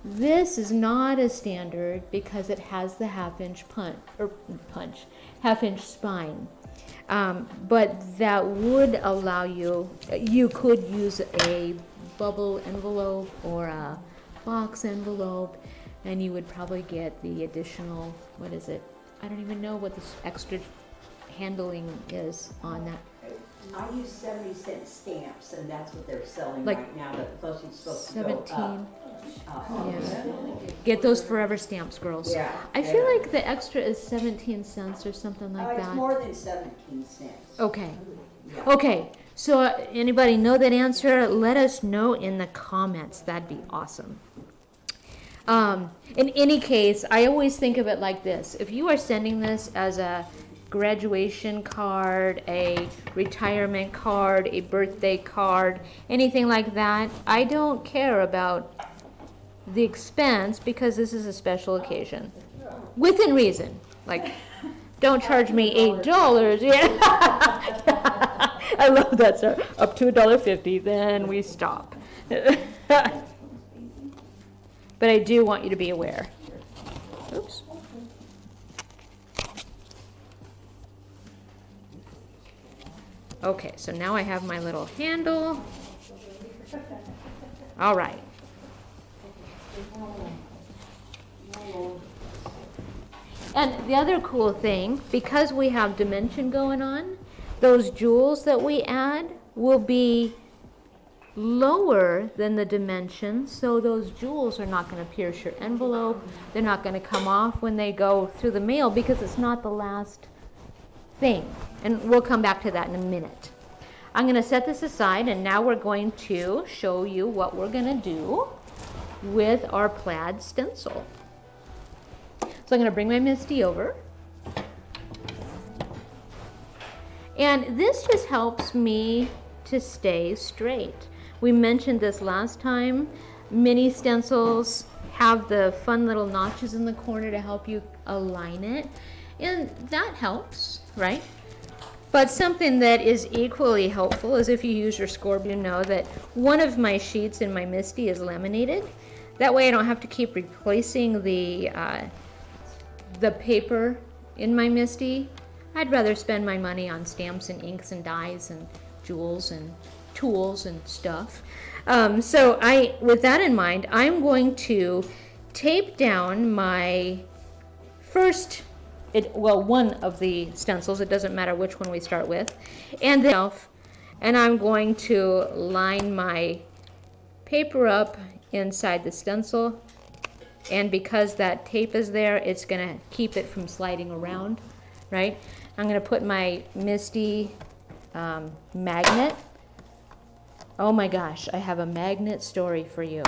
This is not a standard because it has the 1/2 inch 1/2 inch spine. But that would allow you could use a bubble envelope or a box envelope, and you would probably get the additional, what is it? I don't even know what this extra handling is on that. I use 70-cent stamps, and that's what they're selling Like right now, but the postage is supposed to 17. go up. Yeah. Get those forever stamps, girls. Yeah, I feel yeah. like the extra is 17 cents or something like It's that. more than 17 cents. Okay. Yeah. Okay. So anybody know that answer? Let us know in the comments. That'd be awesome. In any case, I always think of it like this. If you are sending this as a graduation card, a retirement card, a birthday card, anything like that, I don't care about the expense because this is a special occasion. Within reason. Like, don't charge me $8. Yeah. I love that, sir. Up to $1.50, then we stop. But I do want you to be aware. Oops. Okay, so now I have my little handle. All right. And the other cool thing, because we have dimension going on, those jewels that we add will be lower than the dimensions, so those jewels are not going to pierce your envelope. They're not going to come off when they go through the mail because it's not the last thing. And we'll come back to that in a minute. I'm going to set this aside, and now we're going to show you what we're going to do with our plaid stencil. So I'm going to bring my MISTI over. And this just helps me to stay straight. We mentioned this last time. Mini stencils have the fun little notches in the corner to help you align it. And that helps, right? But something that is equally helpful is if you use your Scoreboard, you know that one of my sheets in my MISTI is laminated. That way I don't have to keep replacing the paper in my MISTI. I'd rather spend my money on stamps and inks and dyes and jewels and tools and stuff. So with that in mind, I'm going to tape down my first, one of the stencils. It doesn't matter which one we start with. And I'm going to line my paper up inside the stencil. And because that tape is there, it's going to keep it from sliding around, right? I'm going to put my MISTI magnet. Oh my gosh, I have a magnet story for you.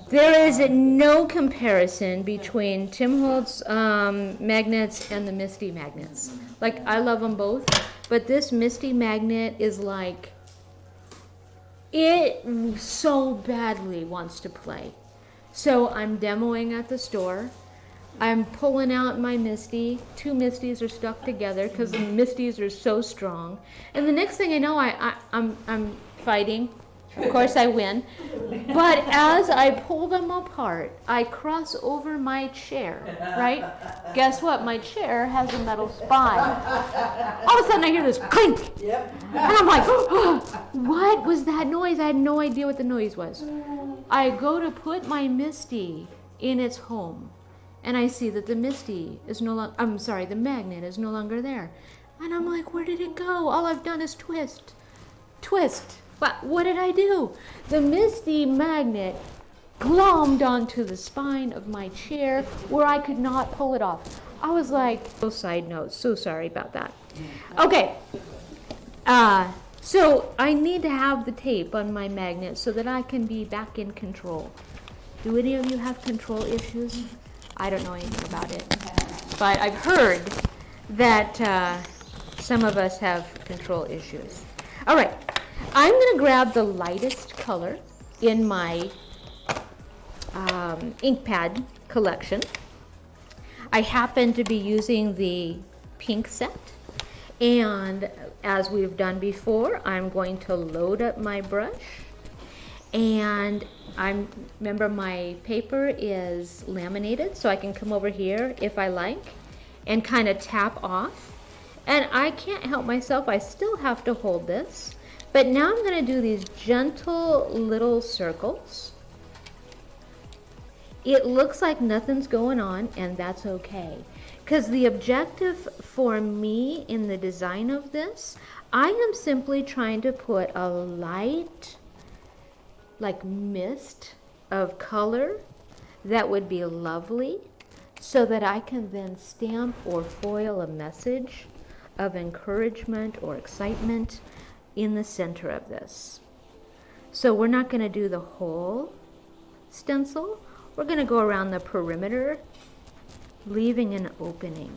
There is no comparison between Tim Holtz magnets and the MISTI magnets. Like, I love them both, but this MISTI magnet is like, it so badly wants to play. So I'm demoing at the store. I'm pulling out my MISTI. Two MISTIs are stuck together because the MISTIs are so strong. And the next thing I know, I'm fighting. Of course I win. But as I pull them apart, I cross over my chair, right? Guess what? My chair has a metal spine. All of a sudden I hear this clink. Yep. And I'm like, oh, what was that noise? I had no idea what the noise was. I go to put my MISTI in its home. And I see that the MISTI is no longer, the magnet is no longer there. And I'm like, where did it go? All I've done is twist. But what did I do? The MISTI magnet glommed onto the spine of my chair where I could not pull it off. I was like, oh, side note, so sorry about that. Okay. So I need to have the tape on my magnet so that I can be back in control. Do any of you have control issues? I don't know anything about it, but I've heard that some of us have control issues. All right, I'm going to grab the lightest color in my ink pad collection. I happen to be using the pink set, and as we've done before, I'm going to load up my brush, and remember my paper is laminated, so I can come over here if I like and kind of tap off. And I can't help myself, I still have to hold this. But now I'm going to do these gentle little circles. It looks like nothing's going on, and that's okay. Because the objective for me in the design of this, I am simply trying to put a light, like mist of color that would be lovely so that I can then stamp or foil a message of encouragement or excitement in the center of this. So we're not going to do the whole stencil. We're going to go around the perimeter, leaving an opening.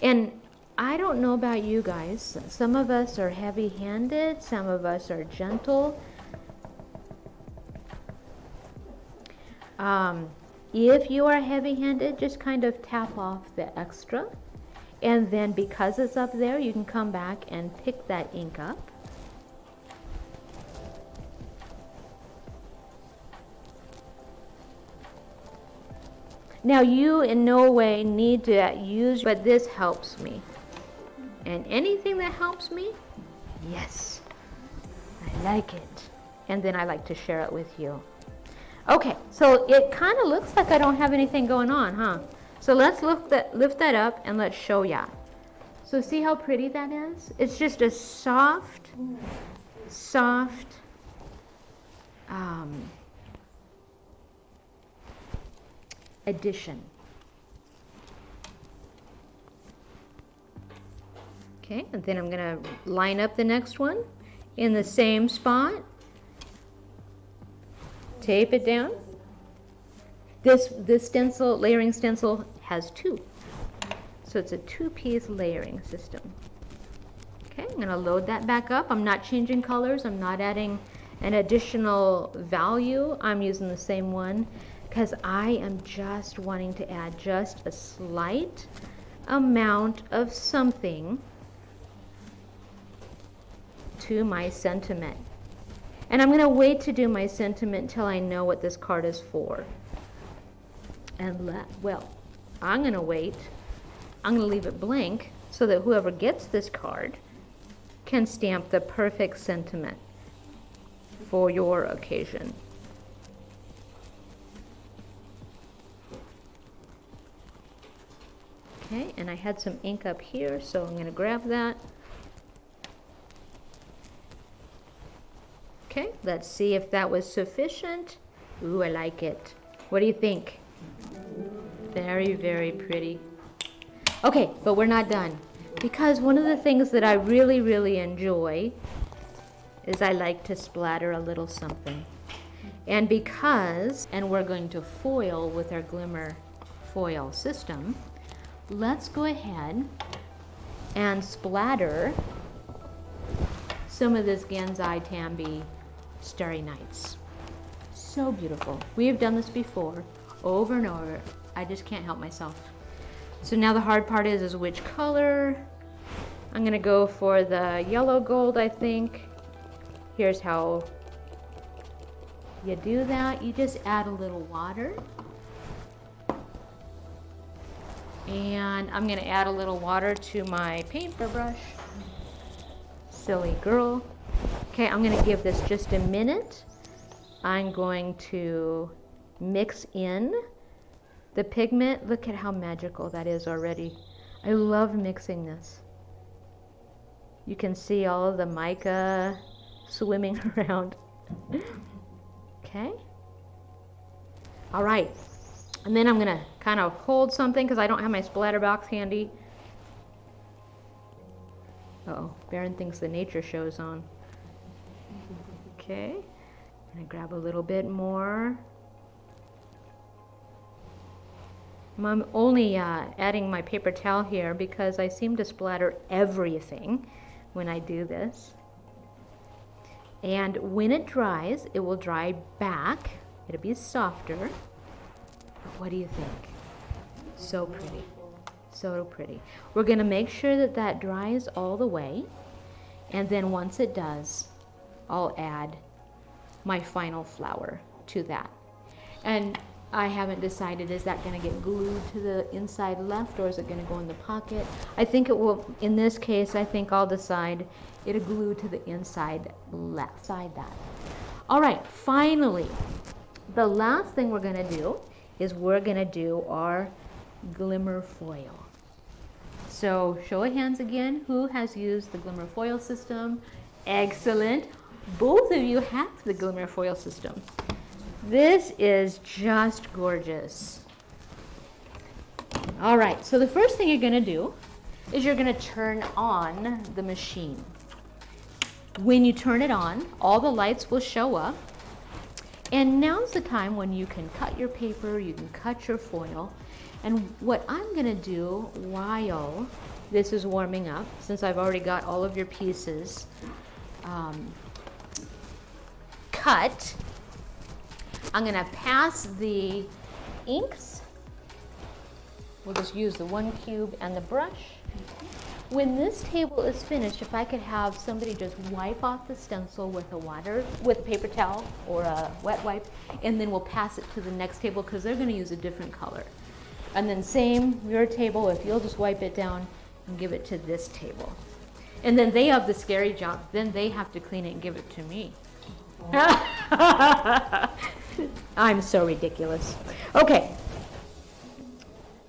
And I don't know about you guys. Some of us are heavy-handed, some of us are gentle. If you are heavy-handed, just kind of tap off the extra, and then because it's up there, you can come back and pick that ink up. Now you in no way need to use, but this helps me. And anything that helps me, yes, I like it. And then I like to share it with you. Okay, so it kind of looks like I don't have anything going on, huh? So let's lift that up and let's show ya. So see how pretty that is? It's just a soft addition. Okay, and then I'm going to line up the next one in the same spot. Tape it down. This stencil, layering stencil, has two. So it's a two-piece layering system. Okay, I'm gonna load that back up. I'm not changing colors. I'm not adding an additional value. I'm using the same one because I am just wanting to add just a slight amount of something to my sentiment. And I'm gonna wait to do my sentiment until I know what this card is for. And I'm gonna wait. I'm gonna leave it blank so that whoever gets this card can stamp the perfect sentiment for your occasion. Okay, and I had some ink up here, so I'm gonna grab that. Okay, let's see if that was sufficient. Ooh, I like it. What do you think? Very, very pretty. Okay, but we're not done. Because one of the things that I really, really enjoy is I like to splatter a little something. And we're going to foil with our Glimmer Foil system, let's go ahead and splatter some of this Gansai Tambi Starry Nights. So beautiful. We have done this before, over and over. I just can't help myself. So now the hard part is which color. I'm gonna go for the yellow gold, I think. Here's how you do that. You just add a little water. And I'm gonna add a little water to my paintbrush. Silly girl. Okay, I'm gonna give this just a minute. I'm going to mix in the pigment. Look at how magical that is already. I love mixing this. You can see all of the mica swimming around. Okay. All right. And then I'm gonna kind of hold something because I don't have my splatter box handy. Uh-oh, Baron thinks the nature show's on. Okay. I'm gonna grab a little bit more. I'm only adding my paper towel here because I seem to splatter everything when I do this. And when it dries, it will dry back. It'll be softer. But what do you think? So pretty. So pretty. We're gonna make sure that that dries all the way. And then once it does, I'll add my final flower to that. And I haven't decided, is that going to get glued to the inside left or is it going to go in the pocket? I think it will, in this case, I think I'll decide it'll glue to the inside left side that. All right, finally, the last thing we're going to do is we're going to do our Glimmer Foil. So show of hands again, who has used the Glimmer Foil system? Excellent. Both of you have the Glimmer Foil system. This is just gorgeous. All right, so the first thing you're gonna do is you're gonna turn on the machine. When you turn it on, all the lights will show up. And now's the time when you can cut your paper, you can cut your foil. And what I'm gonna do while this is warming up, since I've already got all of your pieces cut, I'm gonna pass the inks. We'll just use the 1 cube and the brush. When this table is finished, if I could have somebody just wipe off the stencil with a paper towel or a wet wipe, and then we'll pass it to the next table because they're gonna use a different color. And then same, your table, if you'll just wipe it down and give it to this table. And then they have the scary job, then they have to clean it and give it to me. I'm so ridiculous. Okay.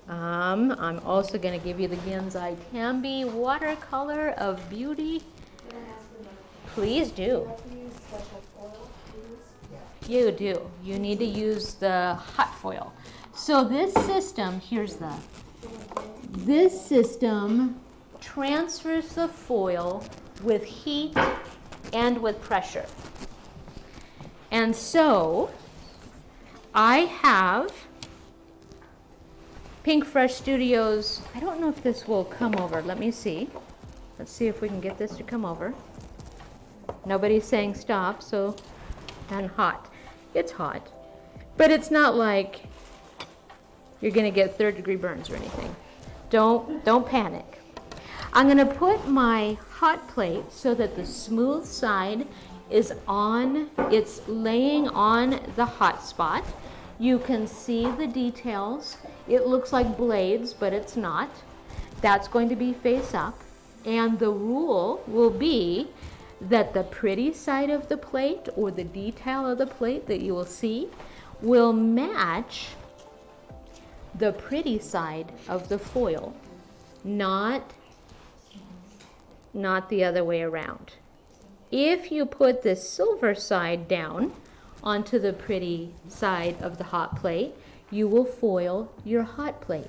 I'm also going to give you the Gansai Tambi watercolor of beauty. Please do. You do. You need to use the hot foil. So this system, this system transfers the foil with heat and with pressure. And so I have Pinkfresh Studios. I don't know if this will come over. Let me see. Let's see if we can get this to come over. Nobody's saying stop, so, and hot. It's hot. But it's not like you're gonna get third-degree burns or anything. Don't panic. I'm gonna put my hot plate so that the smooth side is on, it's laying on the hot spot. You can see the details. It looks like blades, but it's not. That's going to be face up. And the rule will be that the pretty side of the plate, or the detail of the plate that you will see, will match the pretty side of the foil, not the other way around. If you put the silver side down onto the pretty side of the hot plate, you will foil your hot plate.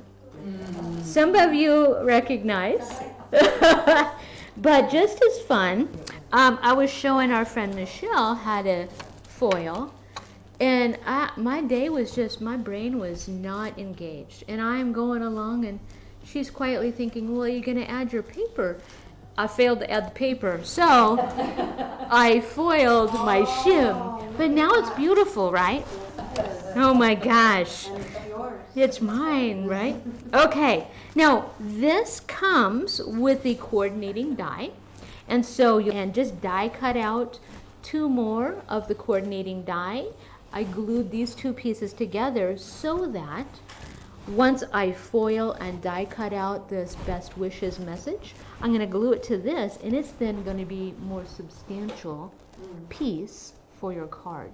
Some of you recognize, but just as fun, I was showing our friend Michelle how to foil, and my day was just, my brain was not engaged, and I am going along, and she's quietly thinking, well, you're going to add your paper. I failed to add the paper, so I foiled my shim, but now it's beautiful, right? Oh my gosh. It's mine, right? Okay, now this comes with the coordinating die, and so you can just die cut out 2 more of the coordinating die. I glued these 2 pieces together so that once I foil and die cut out this best wishes message, I'm going to glue it to this, and it's then going to be more substantial piece for your card.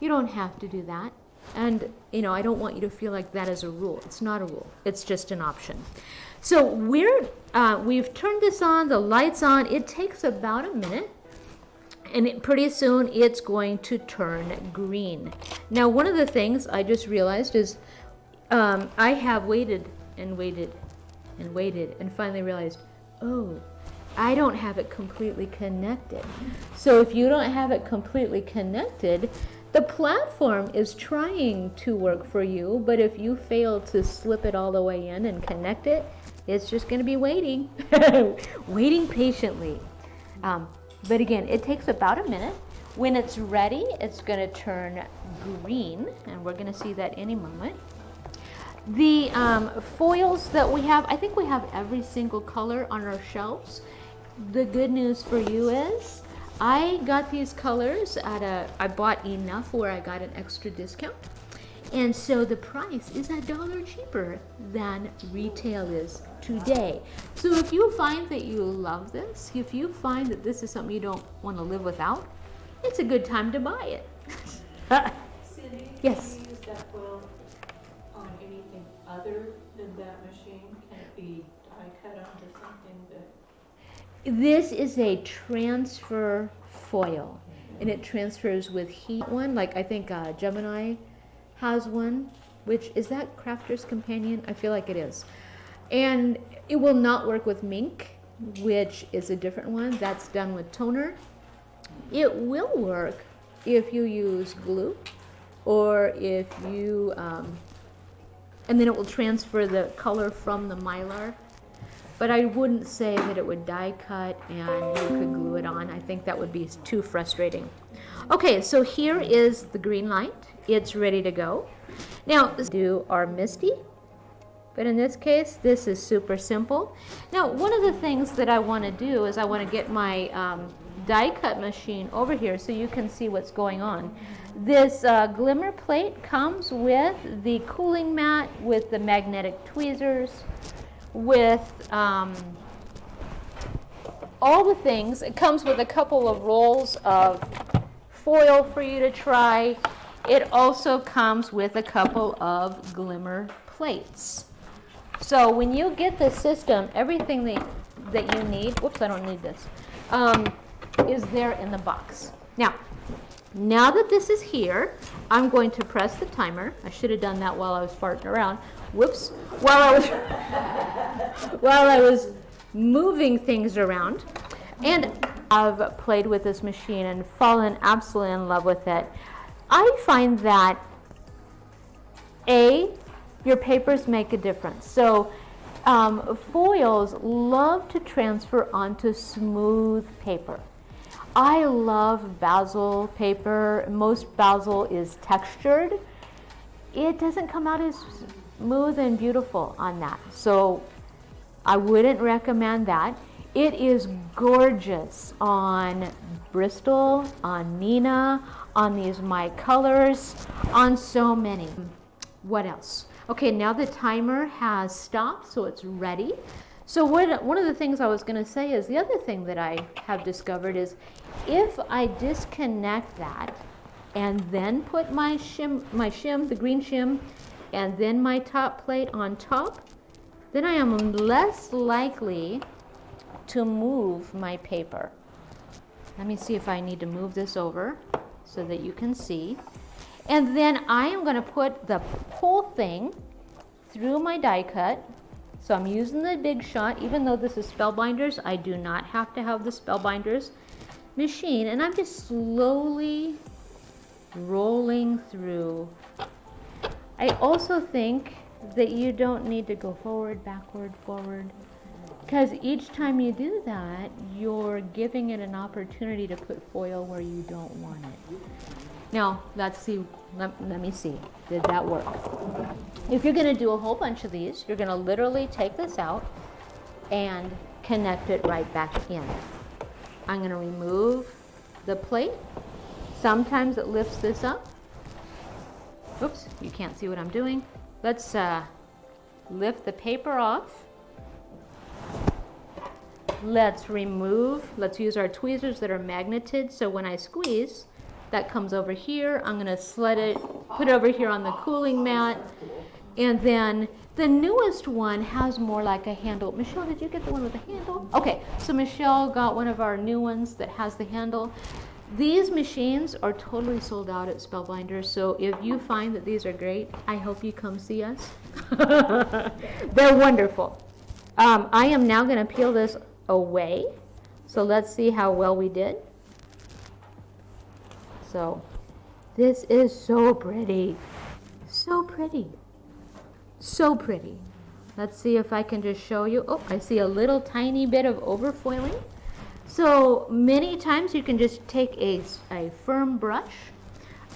You don't have to do that. And, you know, I don't want you to feel like that is a rule. It's not a rule. It's just an option. So we've turned this on, the light's on. It takes about a minute, and pretty soon it's going to turn green. Now, one of the things I just realized is I have waited and waited and waited and finally realized, oh, I don't have it completely connected. So if you don't have it completely connected, the platform is trying to work for you, but if you fail to slip it all the way in and connect it, it's just going to be waiting, waiting patiently. But again, it takes about a minute. When it's ready, it's going to turn green, and we're going to see that any moment. The foils that we have, I think we have every single color on our shelves. The good news for you is I got these colors I bought enough where I got an extra discount. And so the price is $1 cheaper than retail is today. So if you find that you love this, if you find that this is something you don't want to live without, it's a good time to buy it. Cindy, Yes. can you use that foil on anything other than that machine? Can it be die cut onto something that? This is a transfer foil, and it transfers with heat. One, like I think Gemini has one, which is that Crafter's Companion? I feel like it is. And it will not work with mink, which is a different one. That's done with toner. It will work if you use glue, or if you, and then it will transfer the color from the Mylar. But I wouldn't say that it would die cut and you could glue it on. I think that would be too frustrating. Okay, so here is the green light. It's ready to go. Now, let's do our Misty. But in this case, this is super simple. Now, one of the things that I want to do is I want to get my die cut machine over here so you can see what's going on. This glimmer plate comes with the cooling mat, with the magnetic tweezers, with all the things. It comes with a couple of rolls of foil for you to try. It also comes with a couple of glimmer plates. So when you get the system, everything that you need, whoops, I don't need this, is there in the box. Now that this is here, I'm going to press the timer. I should have done that while I was farting around. Whoops. While I was moving things around. And I've played with this machine and fallen absolutely in love with it. I find that your papers make a difference. So foils love to transfer onto smooth paper. I love basil paper. Most basil is textured. It doesn't come out as smooth and beautiful on that. So I wouldn't recommend that. It is gorgeous on Bristol, on Neenah, on these My Colors, on so many. What else? Okay, now the timer has stopped, so it's ready. So one of the things I was going to say is the other thing that I have discovered is if I disconnect that and then put my shim, the green shim, and then my top plate on top, then I am less likely to move my paper. Let me see if I need to move this over so that you can see. And then I am going to put the whole thing through my die cut. So I'm using the Big Shot. Even though this is Spellbinders, I do not have to have the Spellbinders machine. And I'm just slowly rolling through. I also think that you don't need to go forward, backward, forward. Because each time you do that, you're giving it an opportunity to put foil where you don't want it. Now, let's see. Let me see. Did that work? If you're going to do a whole bunch of these, you're going to literally take this out and connect it right back in. I'm going to remove the plate. Sometimes it lifts this up. Oops, you can't see what I'm doing. Let's lift the paper off. Let's use our tweezers that are magneted, so when I squeeze, that comes over here. I'm going to put it over here on the cooling mat. And then the newest one has more like a handle. Michelle, did you get the one with the handle? Okay, so Michelle got one of our new ones that has the handle. These machines are totally sold out at Spellbinders, so if you find that these are great, I hope you come see us. They're wonderful. I am now going to peel this away. So let's see how well we did. So this is so pretty. So pretty. So pretty. Let's see if I can just show you. Oh, I see a little tiny bit of overfoiling. So many times you can just take a firm brush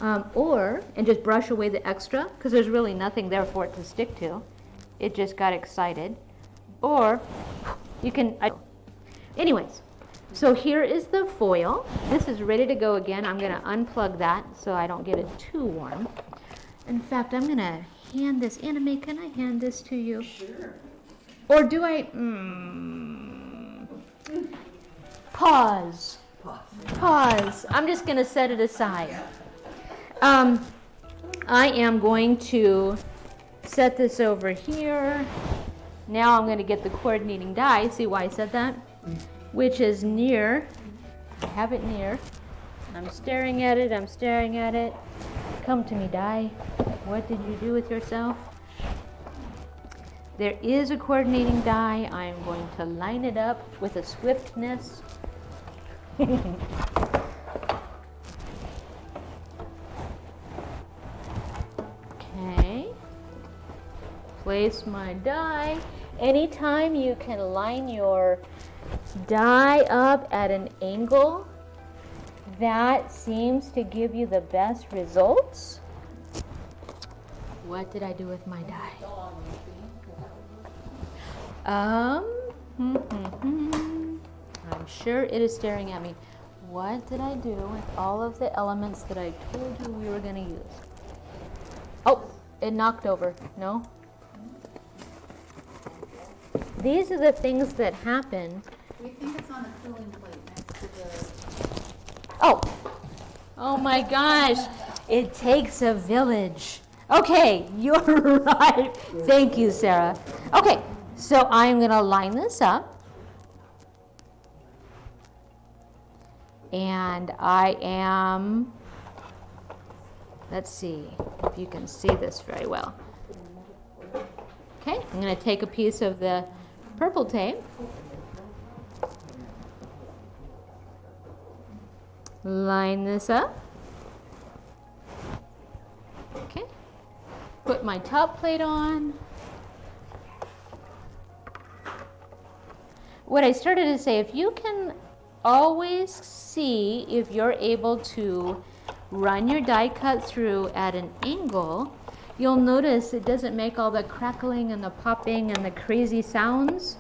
and just brush away the extra because there's really nothing there for it to stick to. It just got excited. Or you can, anyways, so here is the foil. This is ready to go again. I'm going to unplug that so I don't get it too warm. In fact, I'm going to hand this, Anime, can I hand this to you? Sure. Or do I, Pause. I'm just going to set it aside. I am going to set this over here. Now I'm going to get the coordinating die. See why I said that? Which is near. I have it near. I'm staring at it. I'm staring at it. Come to me, die. What did you do with yourself? There is a coordinating die. I am going to line it up with a swiftness. Okay. Place my die. Anytime you can line your die up at an angle, that seems to give you the best results. What did I do with my die? I'm sure it is staring at me. What did I do with all of the elements that I told you we were going to use? Oh, it knocked over. No? These are the things that happen. We think it's on a cooling plate next to the... Oh my gosh. It takes a village. Okay, you're right. Thank you, Sarah. Okay, so I'm going to line this up. And I am, let's see if you can see this very well. Okay, I'm going to take a piece of the purple tape. Line this up. Okay. Put put my top plate on. What I started to say, if you can always see if you're able to run your die cut through at an angle, you'll notice it doesn't make all the crackling and the popping and the crazy sounds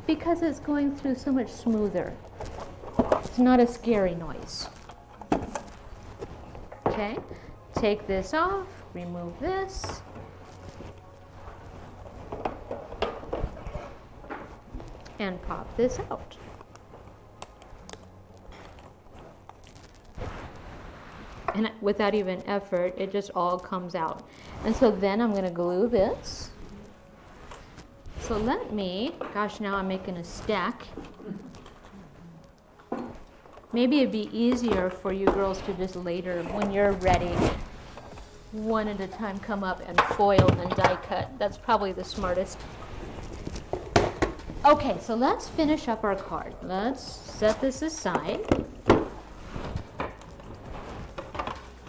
because it's going through so much smoother. It's not a scary noise. Okay, take this off, remove this. And pop this out. And without even effort, it just all comes out. And so then I'm going to glue this. So let me, gosh, now I'm making a stack. Maybe it'd be easier for you girls to just later, when you're ready, one at a time come up and foil and die cut. That's probably the smartest. Okay, so let's finish up our card. Let's set this aside.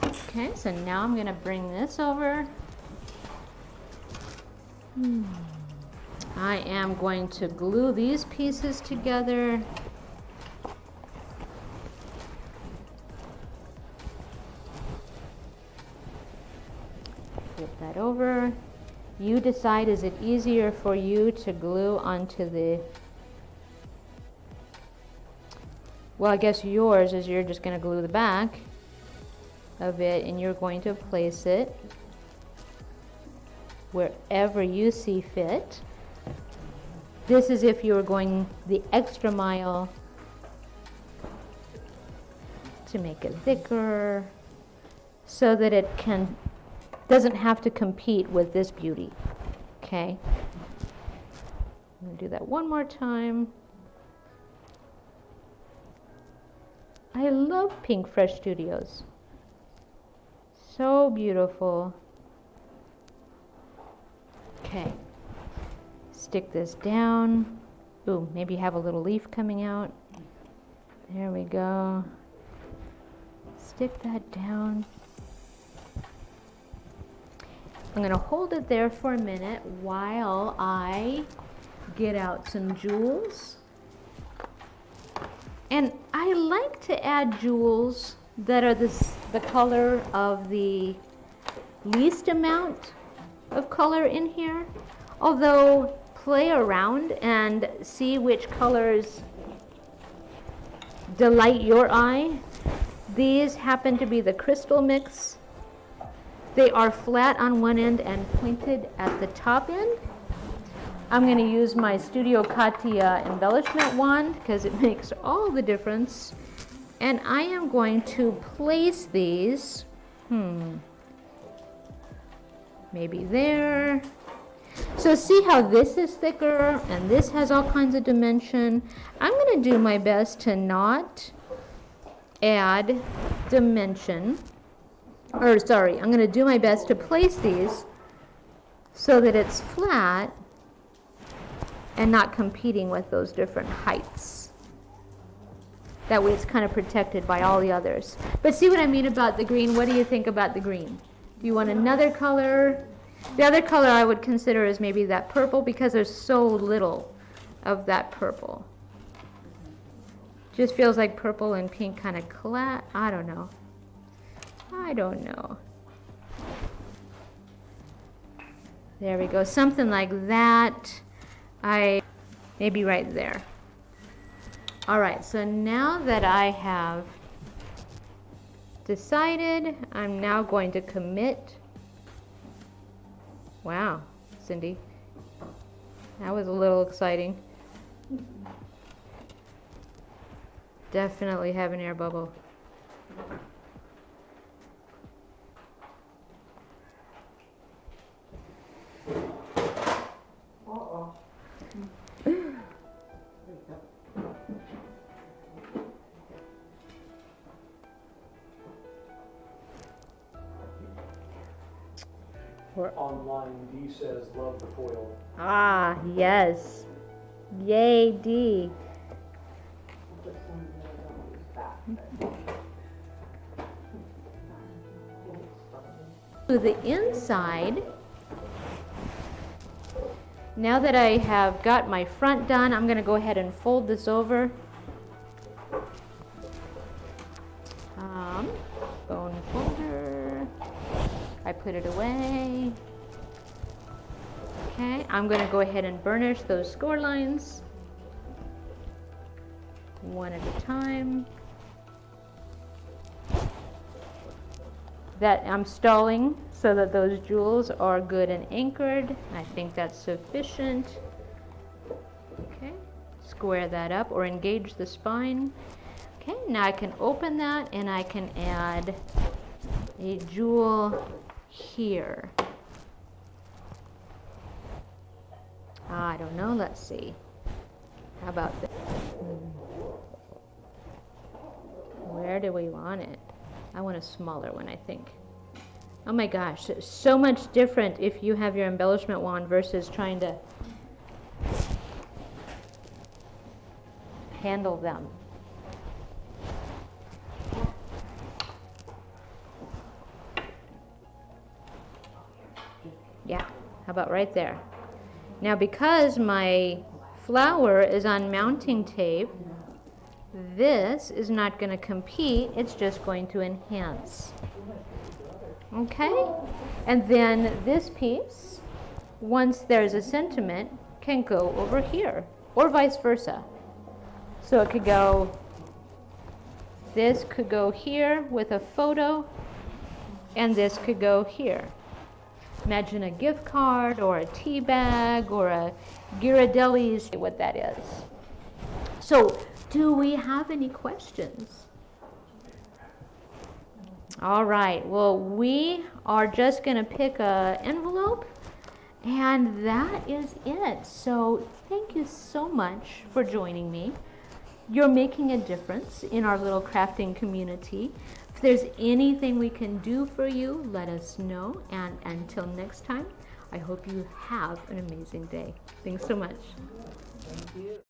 Okay, so now I'm going to bring this over. I am going to glue these pieces together. Flip that over. You decide, is it easier for you to glue onto the, well, I guess yours is you're just going to glue the back of it and you're going to place it wherever you see fit. This is if you were going the extra mile to make it thicker so that it doesn't have to compete with this beauty. Okay, I'm going to do that one more time. I love Pinkfresh Studios. So beautiful. Okay, stick this down. Ooh, maybe have a little leaf coming out. There we go. Stick that down. I'm going to hold it there for a minute while I get out some jewels. And I like to add jewels that are the color of the least amount of color in here. Although, play around and see which colors delight your eye. These happen to be the crystal mix. They are flat on one end and pointed at the top end. I'm going to use my Studio Katia Embellishment Wand because it makes all the difference. And I am going to place these, maybe there. So see how this is thicker and this has all kinds of dimension. I'm going to do my best to not add dimension. I'm going to do my best to place these so that it's flat and not competing with those different heights. That way it's kind of protected by all the others. But see what I mean about the green? What do you think about the green? Do you want another color? The other color I would consider is maybe that purple because there's so little of that purple. Just feels like purple and pink kind of I don't know. I don't know. There we go. Something like that. Maybe right there. All right, so now that I have decided, I'm now going to commit. Wow, Cindy. That was a little exciting. Definitely have an air bubble. Online, D says, love the foil. Ah, yes. Yay, D. To the inside, now that I have got my front done, I'm going to go ahead and fold this over. Bone folder. I put it away. Okay, I'm going to go ahead and burnish those score lines one at a time. That I'm stalling so that those jewels are good and anchored. I think that's sufficient. Okay, square that up or engage the spine. Okay, now I can open that and I can add a jewel here. I don't know, let's see. How about this? Where do we want it? I want a smaller one, I think. Oh my gosh, it's so much different if you have your embellishment wand versus trying to handle them. Yeah, how about right there? Now because my flower is on mounting tape, this is not going to compete, it's just going to enhance. Okay? And then this piece, once there's a sentiment, can go over here, or vice versa. So it could go, this could go here with a photo, and this could go here. Imagine a gift card, or a tea bag, or a Ghirardelli's, what that is. So, do we have any questions? All right, well, we are just going to pick an envelope, and that is it. So, thank you so much for joining me. You're making a difference in our little crafting community. If there's anything we can do for you, let us know. And until next time, I hope you have an amazing day. Thanks so much. Thank you.